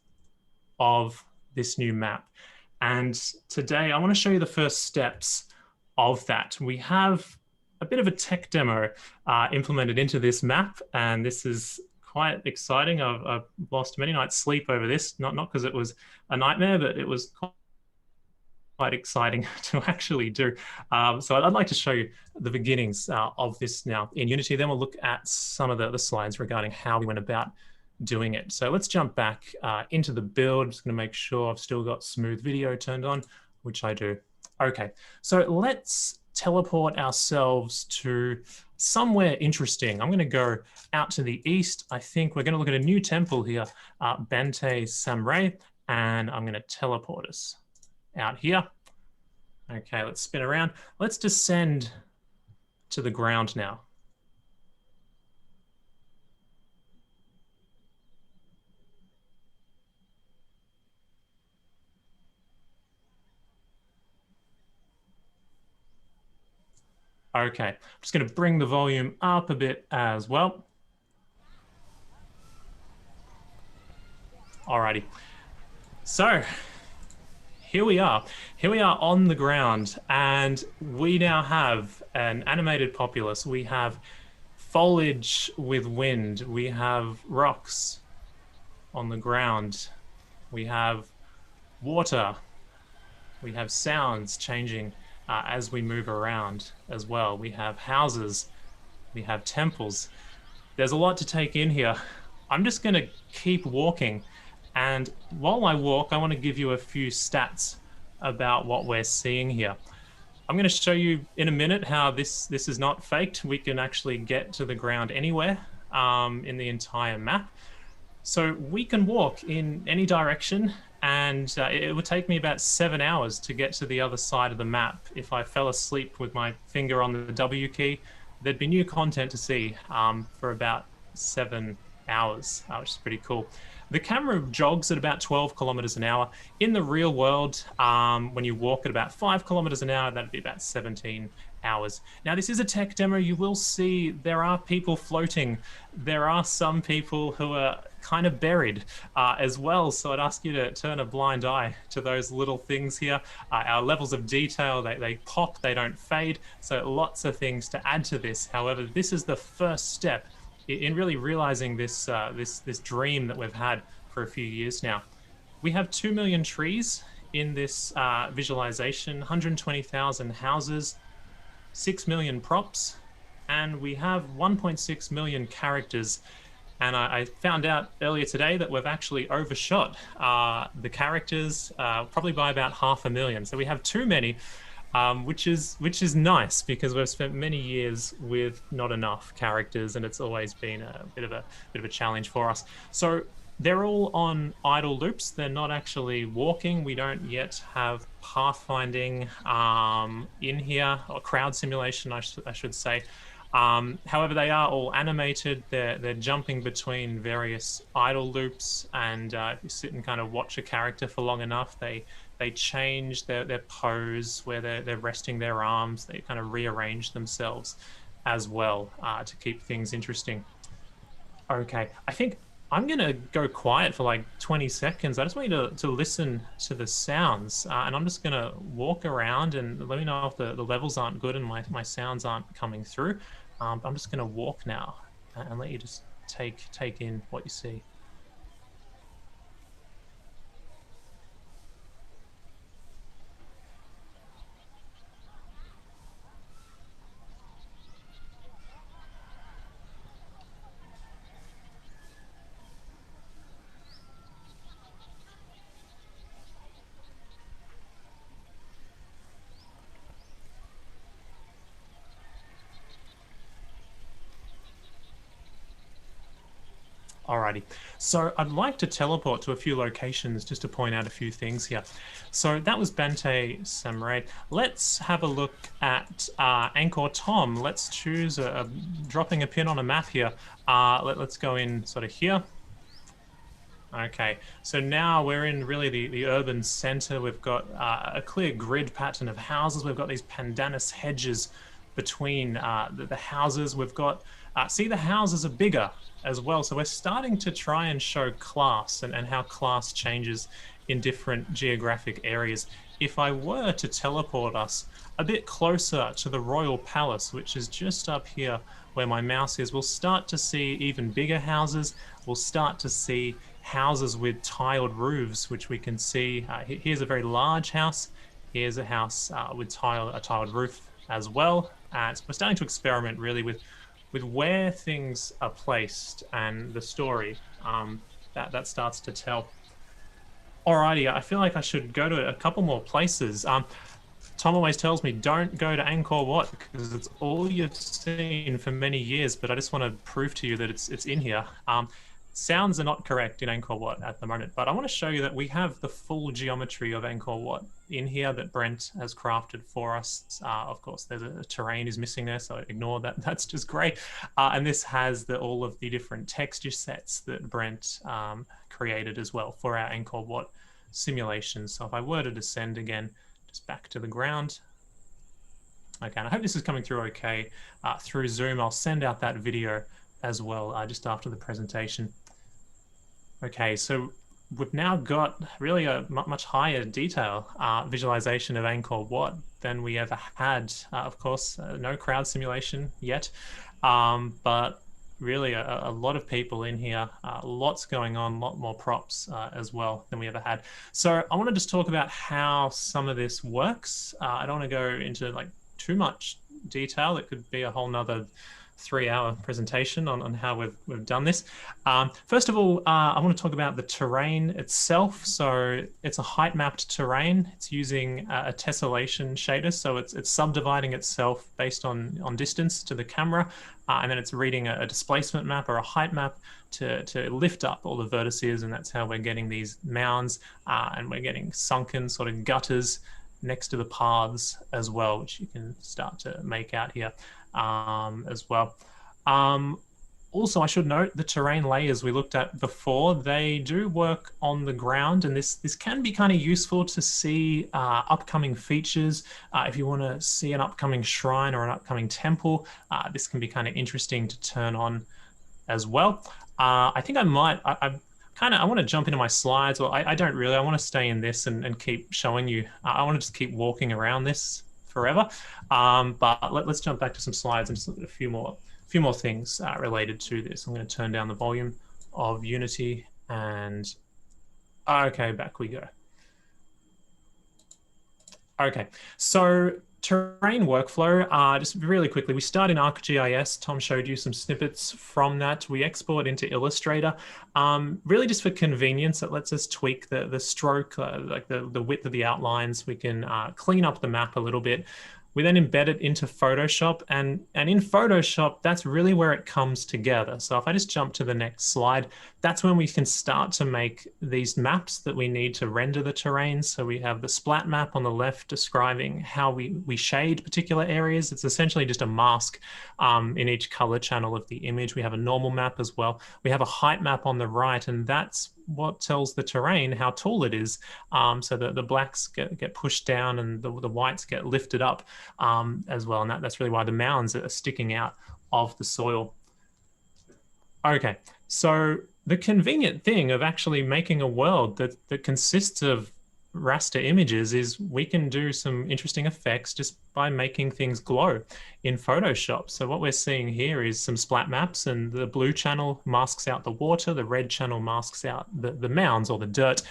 of this new map? And today I want to show you the first steps of that. We have a bit of a tech demo implemented into this map, and this is quite exciting. I've lost many nights sleep over this, not because it was a nightmare, but it was quite exciting to actually do. So I'd like to show you the beginnings of this now in Unity. Then we'll look at some of the slides regarding how we went about doing it. So let's jump back into the build. Just going to make sure I've still got smooth video turned on, which I do. Okay, so let's teleport ourselves to somewhere interesting. I'm going to go out to the east. I think we're going to look at a new temple here, Bante Samray, and I'm going to teleport us out here. Okay, let's spin around. Let's descend to the ground now. Okay, I'm just going to bring the volume up a bit as well. Alrighty, so here we are. Here we are on the ground, and we now have an animated populace. We have foliage with wind. We have rocks on the ground. We have water. We have sounds changing as we move around as well. We have houses. We have temples. There's a lot to take in here. I'm just going to keep walking. And while I walk, I want to give you a few stats about what we're seeing here. I'm going to show you in a minute how this is not faked. We can actually get to the ground anywhere in the entire map. So we can walk in any direction, and it would take me about 7 hours to get to the other side of the map. If I fell asleep with my finger on the W key, there'd be new content to see for about 7 hours, which is pretty cool. The camera jogs at about 12 kilometers an hour. In the real world, when you walk at about 5 kilometers an hour, that'd be about 17 hours. Now, this is a tech demo. You will see there are people floating. There are some people who are kind of buried as well. So I'd ask you to turn a blind eye to those little things here. Our levels of detail, they pop, they don't fade. So lots of things to add to this. However, this is the first step in really realizing this dream that we've had for a few years now. We have 2 million trees in this visualization, 120,000 houses, 6 million props, and we have 1.6 million characters. And I found out earlier today that we've actually overshot the characters probably by about 500,000. So we have too many, which is nice, because we've spent many years with not enough characters, and it's always been a bit of a challenge for us. So they're all on idle loops. They're not actually walking. We don't yet have pathfinding in here, or crowd simulation, I should say. However, they are all animated. They're jumping between various idle loops, and if you sit and kind of watch a character for long enough, they change their pose, where they're resting their arms. They kind of rearrange themselves as well to keep things interesting. Okay, I think I'm gonna go quiet for like 20 seconds. I just want you to listen to the sounds, and I'm just gonna walk around and let me know if the levels aren't good and my sounds aren't coming through. I'm just gonna walk now and let you just take in what you see. Alrighty, so I'd like to teleport to a few locations just to point out a few things here. So that was Bante Samraid. Let's have a look at Angkor Thom. Let's choose dropping a pin on a map here. Let's go in sort of here. Okay, so now we're in really the urban center. We've got a clear grid pattern of houses. We've got these pandanus hedges between the houses. We've got, see, the houses are bigger as well. So we're starting to try and show class and how class changes in different geographic areas. If I were to teleport us a bit closer to the Royal Palace, which is just up here where my mouse is, we'll start to see even bigger houses. We'll start to see houses with tiled roofs, which we can see. Here's a very large house. Here's a house with a tiled roof as well. So we're starting to experiment really with where things are placed and the story that starts to tell. Alrighty, I feel like I should go to a couple more places. Tom always tells me don't go to Angkor Wat because it's all you've seen for many years, but I just want to prove to you that it's in here. Sounds are not correct in Angkor Wat at the moment, but I want to show you that we have the full geometry of Angkor Wat in here that Brent has crafted for us. Of course, there's a terrain is missing there, so ignore that. That's just great. And this has all of the different texture sets that Brent created as well for our Angkor Wat simulation. So if I were to descend again, just back to the ground. Okay, and I hope this is coming through okay through Zoom. I'll send out that video as well just after the presentation. Okay, so we've now got really a much higher detail visualization of Angkor Wat than we ever had. Of course, no crowd simulation yet, but really a lot of people in here, lots going on, a lot more props as well than we ever had. So I want to just talk about how some of this works. I don't want to go into like too much detail. It could be a whole nother 3-hour presentation on how we've done this. First of all, I want to talk about the terrain itself. So it's a height mapped terrain. It's using a tessellation shader. So it's subdividing itself based on distance to the camera. And then it's reading a displacement map or a height map to lift up all the vertices. And that's how we're getting these mounds, and we're getting sunken sort of gutters next to the paths as well, which you can start to make out here as well. Also, I should note the terrain layers we looked at before, they do work on the ground, and this can be kind of useful to see upcoming features. If you want to see an upcoming shrine or an upcoming temple, this can be kind of interesting to turn on as well. I think I want to jump into my slides. Well, I don't really. I want to stay in this and keep showing you. I want to just keep walking around this forever. But let's jump back to some slides and just look at a few more things related to this. I'm going to turn down the volume of Unity and okay, back we go. Okay, so terrain workflow, just really quickly, we start in ArcGIS. Tom showed you some snippets from that. We export into Illustrator, really just for convenience. It lets us tweak the stroke, like the width of the outlines. We can clean up the map a little bit. We then embed it into Photoshop, and in Photoshop, that's really where it comes together. So if I just jump to the next slide, that's when we can start to make these maps that we need to render the terrain. So we have the splat map on the left describing how we shade particular areas. It's essentially just a mask in each color channel of the image. We have a normal map as well. We have a height map on the right, and that's what tells the terrain how tall it is. So the blacks get pushed down and the whites get lifted up as well. And that's really why the mounds are sticking out of the soil. Okay, so the convenient thing of actually making a world that consists of raster images is we can do some interesting effects just by making things glow in Photoshop. So what we're seeing here is some splat maps, and the blue channel masks out the water, the red channel masks out the mounds or the dirt.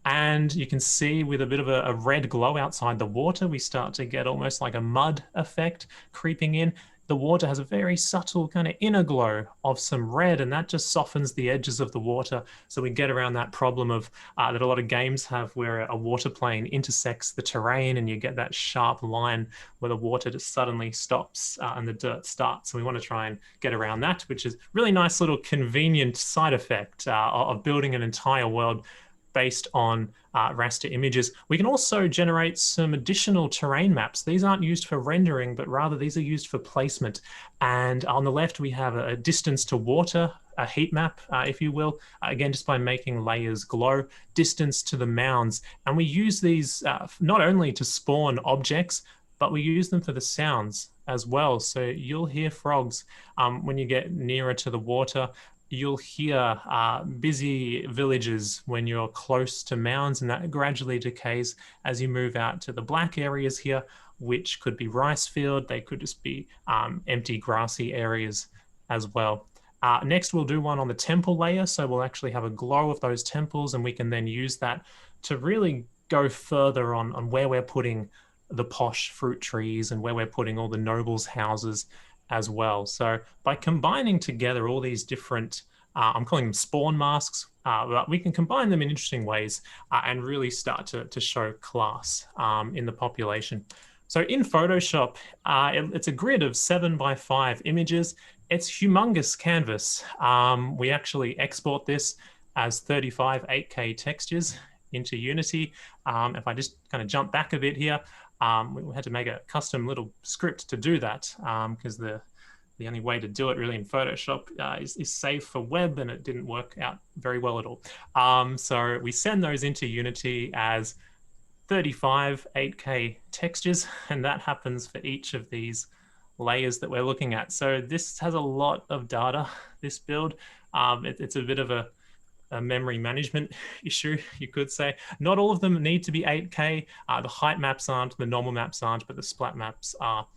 And you can see with a bit of a red glow outside the water, we start to get almost like a mud effect creeping in. The water has a very subtle kind of inner glow of some red, and that just softens the edges of the water. So we get around that problem of that a lot of games have, where a water plane intersects the terrain and you get that sharp line where the water just suddenly stops and the dirt starts. So we want to try and get around that, which is really nice little convenient side effect of building an entire world based on raster images. We can also generate some additional terrain maps. These aren't used for rendering, but rather these are used for placement. And on the left, we have a distance to water, a heat map, if you will, again, just by making layers glow, distance to the mounds. And we use these not only to spawn objects, but we use them for the sounds as well. So you'll hear frogs when you get nearer to the water. You'll hear busy villages when you're close to mounds, and that gradually decays as you move out to the black areas here, which could be rice field. They could just be empty grassy areas as well. Next, we'll do one on the temple layer. So we'll actually have a glow of those temples, and we can then use that to really go further on where we're putting the posh fruit trees and where we're putting all the nobles' houses as well. So by combining together all these different, I'm calling them spawn masks, but we can combine them in interesting ways and really start to show class in the population. So in Photoshop, it's a grid of 7x5 images. It's humongous canvas. We actually export this as 35 8K textures into Unity. If I just kind of jump back a bit here, we had to make a custom little script to do that because the only way to do it really in Photoshop is save for web, and it didn't work out very well at all. So we send those into Unity as 35 8K textures, and that happens for each of these layers that we're looking at. So this has a lot of data, this build. It's a bit of a a memory management issue, you could say. Not all of them need to be 8K. The height maps aren't, the normal maps aren't, but the splat maps are.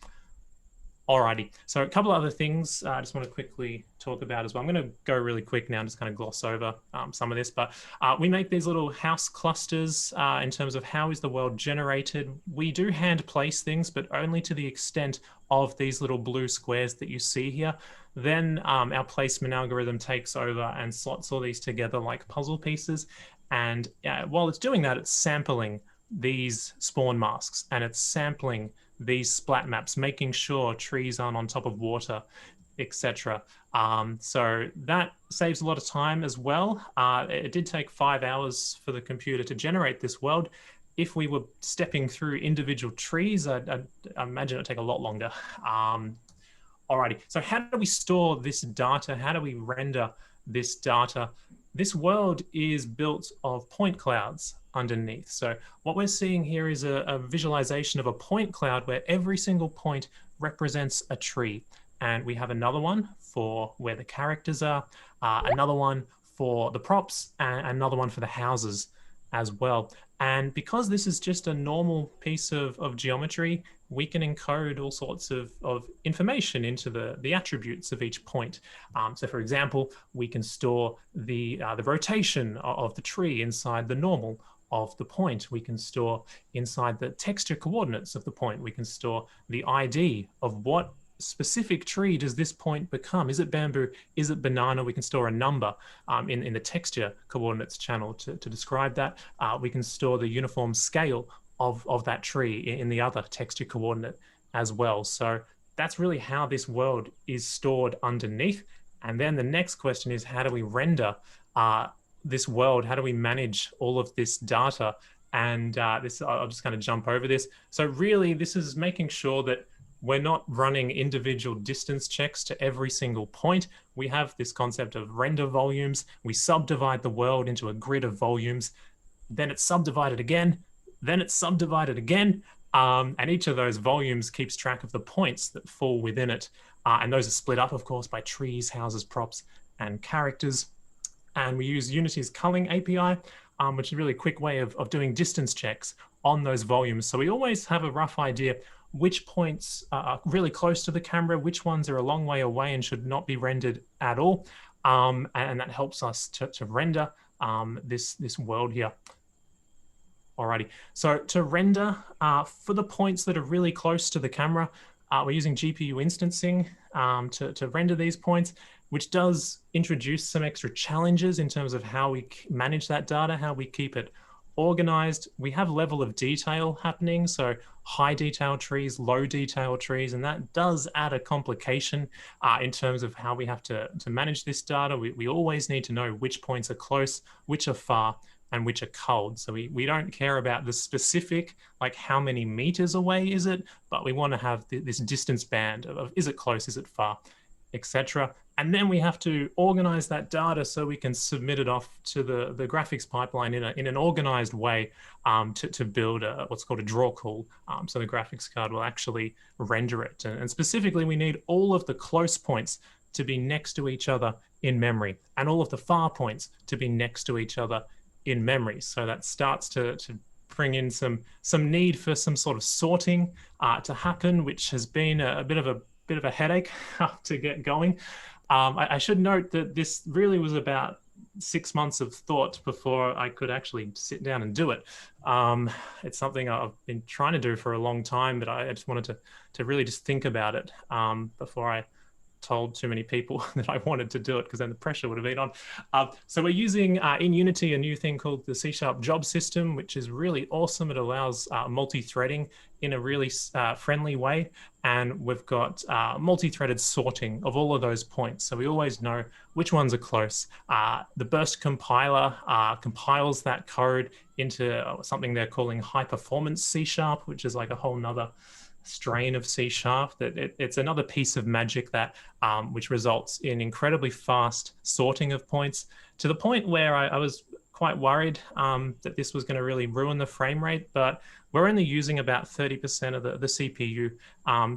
Alrighty, so a couple of other things I just want to quickly talk about as well. I'm going to go really quick now and just kind of gloss over some of this, but we make these little house clusters in terms of how is the world generated. We do hand place things, but only to the extent of these little blue squares that you see here. Then our placement algorithm takes over and slots all these together like puzzle pieces. And while it's doing that, it's sampling these spawn masks and it's sampling these splat maps, making sure trees aren't on top of water, etc. So that saves a lot of time as well. It did take 5 hours for the computer to generate this world. If we were stepping through individual trees, I imagine it would take a lot longer. Alrighty, so how do we store this data? How do we render this data? This world is built of point clouds underneath. So what we're seeing here is a visualization of a point cloud where every single point represents a tree. And we have another one for where the characters are, another one for the props, and another one for the houses as well. And because this is just a normal piece of geometry, we can encode all sorts of information into the attributes of each point. So for example, we can store the rotation of the tree inside the normal of the point. We can store inside the texture coordinates of the point. We can store the ID of what specific tree does this point become. Is it bamboo? Is it banana? We can store a number in the texture coordinates channel to describe that. We can store the uniform scale of that tree in the other texture coordinate as well. So that's really how this world is stored underneath. And then the next question is, how do we render this world? How do we manage all of this data? And this, I'll just kind of jump over this. So really, this is making sure that we're not running individual distance checks to every single point. We have this concept of render volumes. We subdivide the world into a grid of volumes. Then it's subdivided again. Then it's subdivided again. And each of those volumes keeps track of the points that fall within it. And those are split up, of course, by trees, houses, props, and characters. And we use Unity's culling API, which is a really quick way of doing distance checks on those volumes. So we always have a rough idea which points are really close to the camera, which ones are a long way away and should not be rendered at all. And that helps us to render this world here. Alrighty, so to render for the points that are really close to the camera, we're using GPU instancing to render these points, which does introduce some extra challenges in terms of how we manage that data, how we keep it organized. We have level of detail happening, so high detail trees, low detail trees, and that does add a complication in terms of how we have to manage this data. We always need to know which points are close, which are far, and which are cold. So we don't care about the specific, like how many meters away is it, but we want to have this distance band of is it close, is it far, etc. And then we have to organize that data so we can submit it off to the graphics pipeline in an organized way to build what's called a draw call. So the graphics card will actually render it. And specifically, we need all of the close points to be next to each other in memory, and all of the far points to be next to each other in memory. So that starts to bring in some need for some sort of sorting to happen, which has been a bit of a headache to get going. I should note that this really was about 6 months of thought before I could actually sit down and do it. It's something I've been trying to do for a long time, but I just wanted to really just think about it before I told too many people that I wanted to do it, because then the pressure would have been on. So we're using in Unity a new thing called the C# job system, which is really awesome. It allows multi-threading in a really friendly way. And we've got multi-threaded sorting of all of those points. So we always know which ones are close. The burst compiler compiles that code into something they're calling high performance C#, which is like a whole nother strain of C#. That it's another piece of magic that which results in incredibly fast sorting of points, to the point where I was quite worried that this was going to really ruin the frame rate, but we're only using about 30% of the CPU,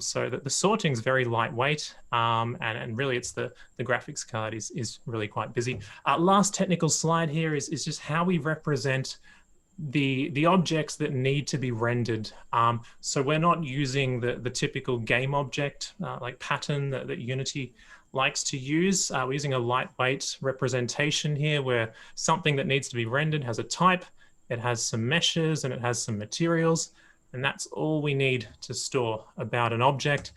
so that the sorting is very lightweight, and really it's the graphics card is really quite busy. Last technical slide here is just how we represent the objects that need to be rendered. So we're not using the typical game object like pattern that Unity likes to use. We're using a lightweight representation here where something that needs to be rendered has a type, it has some meshes, and it has some materials, and that's all we need to store about an object.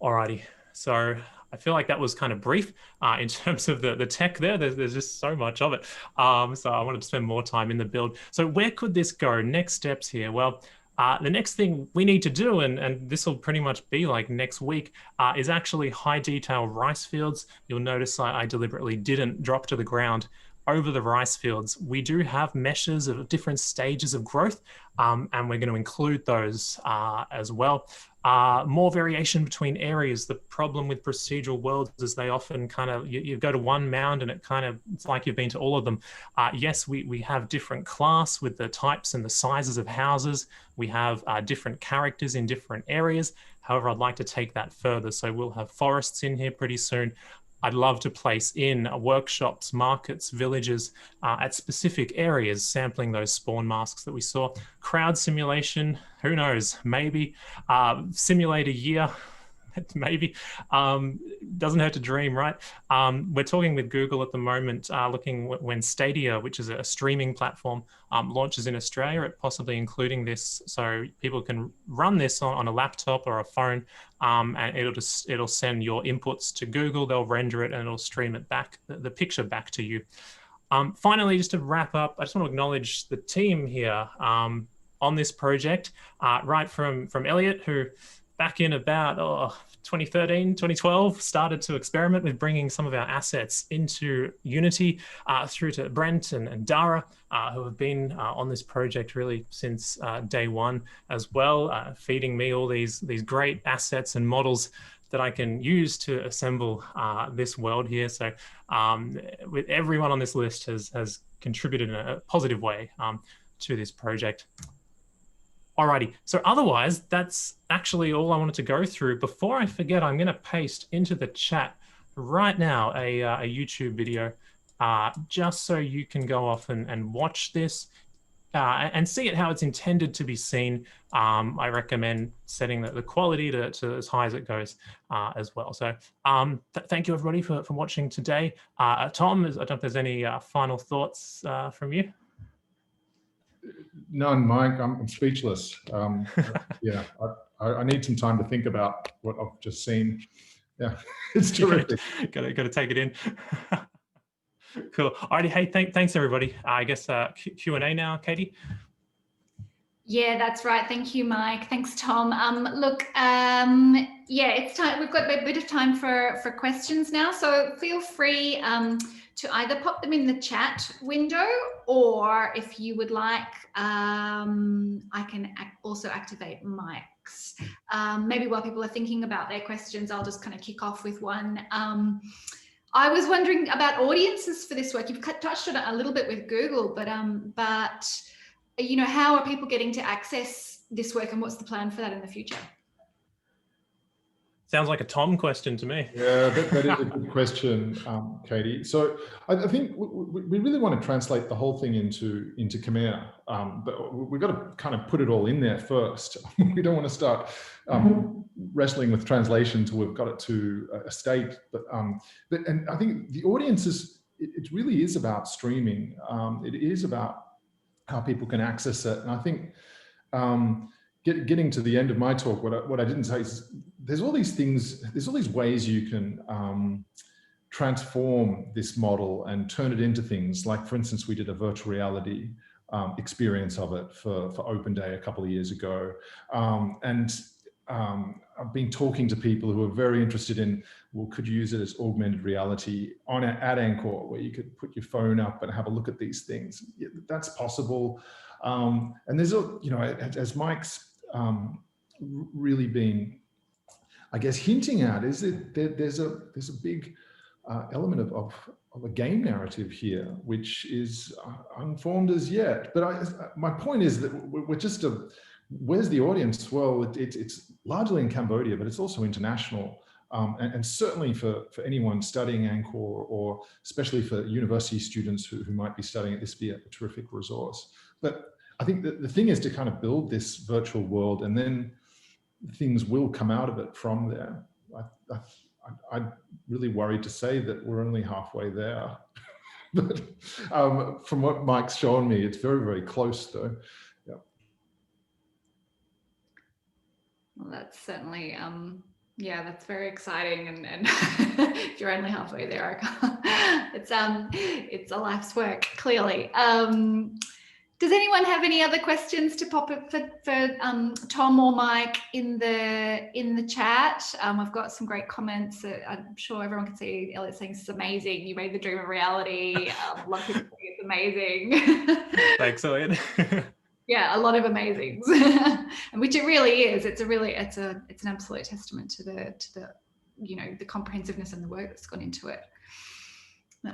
Alrighty, so I feel like that was kind of brief in terms of the tech there. There's just so much of it. So I wanted to spend more time in the build. So where could this go? Next steps here. Well, the next thing we need to do, and this will pretty much be like next week, is actually high detail rice fields. You'll notice I deliberately didn't drop to the ground over the rice fields. We do have meshes of different stages of growth, and we're going to include those as well. More variation between areas. The problem with procedural worlds is they often kind of, you go to one mound and it's like you've been to all of them. Yes, we have different class with the types and the sizes of houses. We have different characters in different areas. However, I'd like to take that further. So we'll have forests in here pretty soon. I'd love to place in workshops, markets, villages at specific areas, sampling those spawn masks that we saw. Crowd simulation, who knows, maybe. Simulate a year, maybe. Doesn't hurt to dream, right? We're talking with Google at the moment, looking when Stadia, which is a streaming platform, launches in Australia, at possibly including this, so people can run this on a laptop or a phone, and it'll send your inputs to Google. They'll render it and it'll stream it back, the picture back to you. Finally, just to wrap up, I just want to acknowledge the team here on this project, right from Elliot, who back in about 2013, 2012, started to experiment with bringing some of our assets into Unity, through to Brent and Dara, who have been on this project really since day one as well, feeding me all these great assets and models that I can use to assemble this world here. So with everyone on this list has contributed in a positive way to this project. Alrighty, so otherwise, that's actually all I wanted to go through. Before I forget, I'm going to paste into the chat right now a YouTube video, just so you can go off and watch this and see it how it's intended to be seen. I recommend setting the quality to as high as it goes as well. So thank you, everybody, for watching today. Tom, I don't know if there's any final thoughts from you. None, Mike. I'm speechless. Yeah, I need some time to think about what I've just seen. Yeah, it's terrific. Got to take it in. Cool. Alrighty. Hey, thanks everybody. I guess Q&A now, Katie. Yeah, that's right. Thank you, Mike. Thanks, Tom. Look, yeah, it's time. We've got a bit of time for questions now, so feel free to either pop them in the chat window, or if you would like, I can also activate mics. Maybe while people are thinking about their questions, I'll just kind of kick off with one. I was wondering about audiences for this work. You've touched on it a little bit with Google, but you know, how are people getting to access this work, and what's the plan for that in the future? Sounds like a Tom question to me. Yeah, that is a good question, Katie. So I think we really want to translate the whole thing into Khmer, but we've got to kind of put it all in there first. We don't want to start wrestling with translation until we've got it to a state. And I think the audience it really is about streaming. It is about how people can access it. And I think getting to the end of my talk, what I didn't say is there's all these things, there's all these ways you can transform this model and turn it into things. Like, for instance, we did a virtual reality experience of it for Open Day a couple of years ago. I've been talking to people who are very interested in, well, could you use it as augmented reality at Angkor, where you could put your phone up and have a look at these things. Yeah, that's possible. And there's you know, as Mike's really been, I guess, hinting at, is that there's a big element of a game narrative here, which is unformed as yet. But my point is that we're just where's the audience? Well, it's largely in Cambodia, but it's also international. And certainly for anyone studying Angkor, or especially for university students who might be studying it, this be a terrific resource. But I think that the thing is to kind of build this virtual world, and then things will come out of it from there. I'm really worried to say that we're only halfway there. But from what Mike's shown me, it's very, very close though. Yeah. Well, that's certainly, yeah, that's very exciting. And if you're only halfway there, it's a life's work, clearly. Does anyone have any other questions to pop up for Tom or Mike in the chat? I've got some great comments. I'm sure everyone can see Elliot saying this is amazing. You made the dream a reality. A lot of people think it's amazing. Thanks, Elliot. Yeah, a lot of amazings, and which it really is. It's an absolute testament to the the comprehensiveness and the work that's gone into it.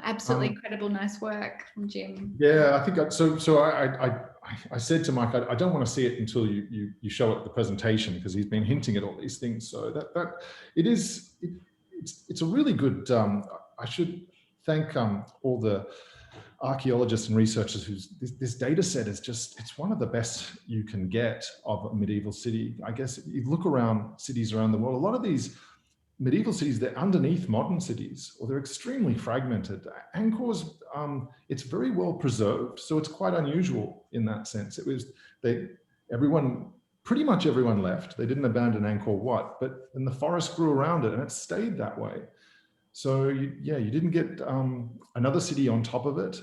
Absolutely incredible, nice work from Jim. Yeah, I think I said to Mike, I don't want to see it until you show it the presentation, because he's been hinting at all these things. So that it's a really good. I should thank all the archaeologists and researchers who's this data set is it's one of the best you can get of a medieval city. I guess if you look around cities around the world, a lot of these medieval cities, they're underneath modern cities, or they're extremely fragmented. Angkor's, it's very well preserved, so it's quite unusual in that sense. Pretty much everyone left. They didn't abandon Angkor Wat, but then the forest grew around it and it stayed that way. So you didn't get another city on top of it.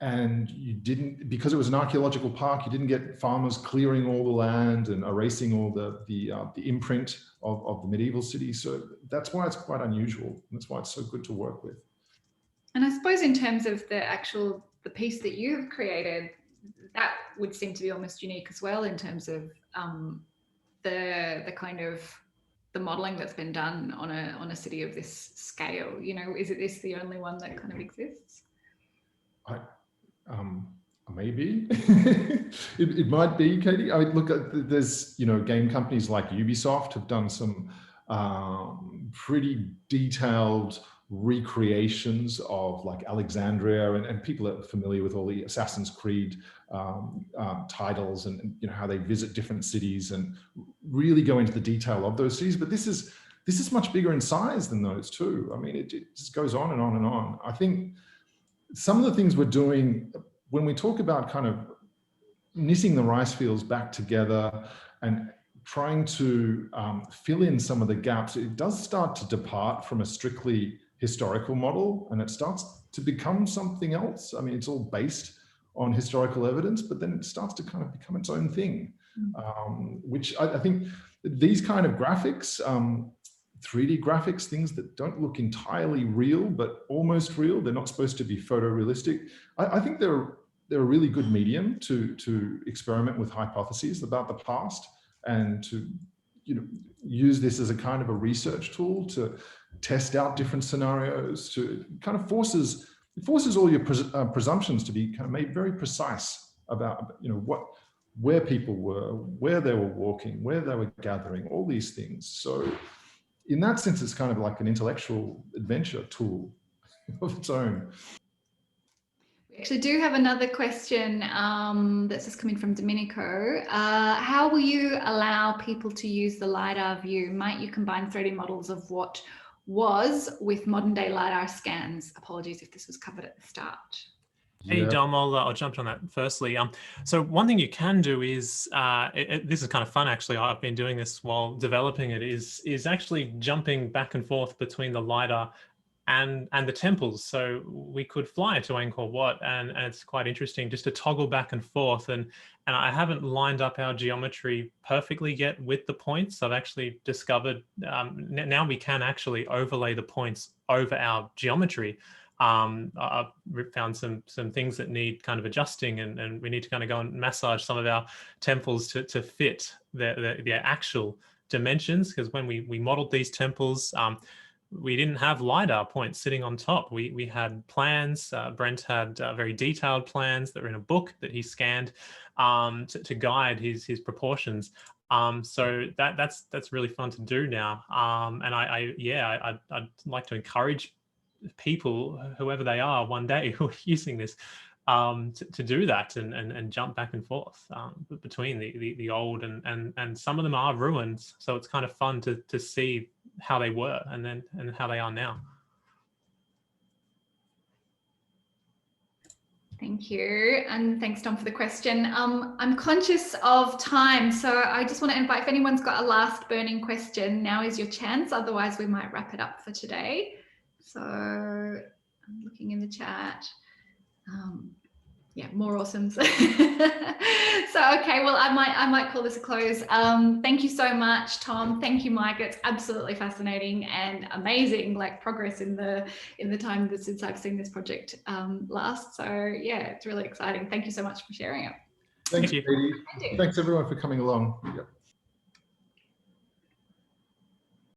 And you didn't, because it was an archaeological park, you didn't get farmers clearing all the land and erasing all the imprint of the medieval city. So that's why it's quite unusual. And that's why it's so good to work with. And I suppose in terms of the piece that you've created, that would seem to be almost unique as well in terms of the kind of the modeling that's been done on a city of this scale. Is this the only one that kind of exists? Maybe it might be, Katie. I mean, look, there's game companies like Ubisoft have done some pretty detailed recreations of like Alexandria, and people are familiar with all the Assassin's Creed titles, and how they visit different cities and really go into the detail of those cities. But this is much bigger in size than those too. I mean, it just goes on and on and on. I think some of the things we're doing when we talk about kind of knitting the rice fields back together and trying to fill in some of the gaps, it does start to depart from a strictly historical model, and it starts to become something else. I mean, it's all based on historical evidence, but then it starts to kind of become its own thing, which I think these kind of graphics, 3D graphics, things that don't look entirely real, but almost real. They're not supposed to be photorealistic. I think they're a really good medium to experiment with hypotheses about the past, and to use this as a kind of a research tool to test out different scenarios. To kind of forces all your presumptions to be kind of made very precise about where people were, where they were walking, where they were gathering, all these things. So in that sense, it's kind of like an intellectual adventure tool of its own. We actually do have another question that's just coming from Domenico. How will you allow people to use the Lidar view? Might you combine 3D models of what was with modern day Lidar scans? Apologies if this was covered at the start. Hey Dom, I'll jump on that firstly. So one thing you can do is, this is kind of fun actually, I've been doing this while developing it, is actually jumping back and forth between the Lidar and the temples. So we could fly to Angkor Wat, and it's quite interesting just to toggle back and forth. And I haven't lined up our geometry perfectly yet with the points. I've actually discovered now we can actually overlay the points over our geometry. I've found some things that need kind of adjusting, and we need to kind of go and massage some of our temples to fit their actual dimensions, because when we modeled these temples, we didn't have Lidar points sitting on top. We had plans. Brent had very detailed plans that were in a book that he scanned to guide his proportions. So that's really fun to do now. And I'd like to encourage people, whoever they are, one day who are using this, to do that and jump back and forth between the old and some of them are ruins. So it's kind of fun to see how they were and how they are now. Thank you. And thanks, Tom, for the question. I'm conscious of time, so I just want to invite, if anyone's got a last burning question, now is your chance. Otherwise, we might wrap it up for today. So I'm looking in the chat. Yeah, more awesomes. So, okay, well, I might call this a close. Thank you so much, Tom. Thank you, Mike. It's absolutely fascinating and amazing, like progress in the time since I've seen this project last. So yeah, it's really exciting. Thank you so much for sharing it. Thanks, Thank you. Katie. Thanks everyone for coming along. Yep.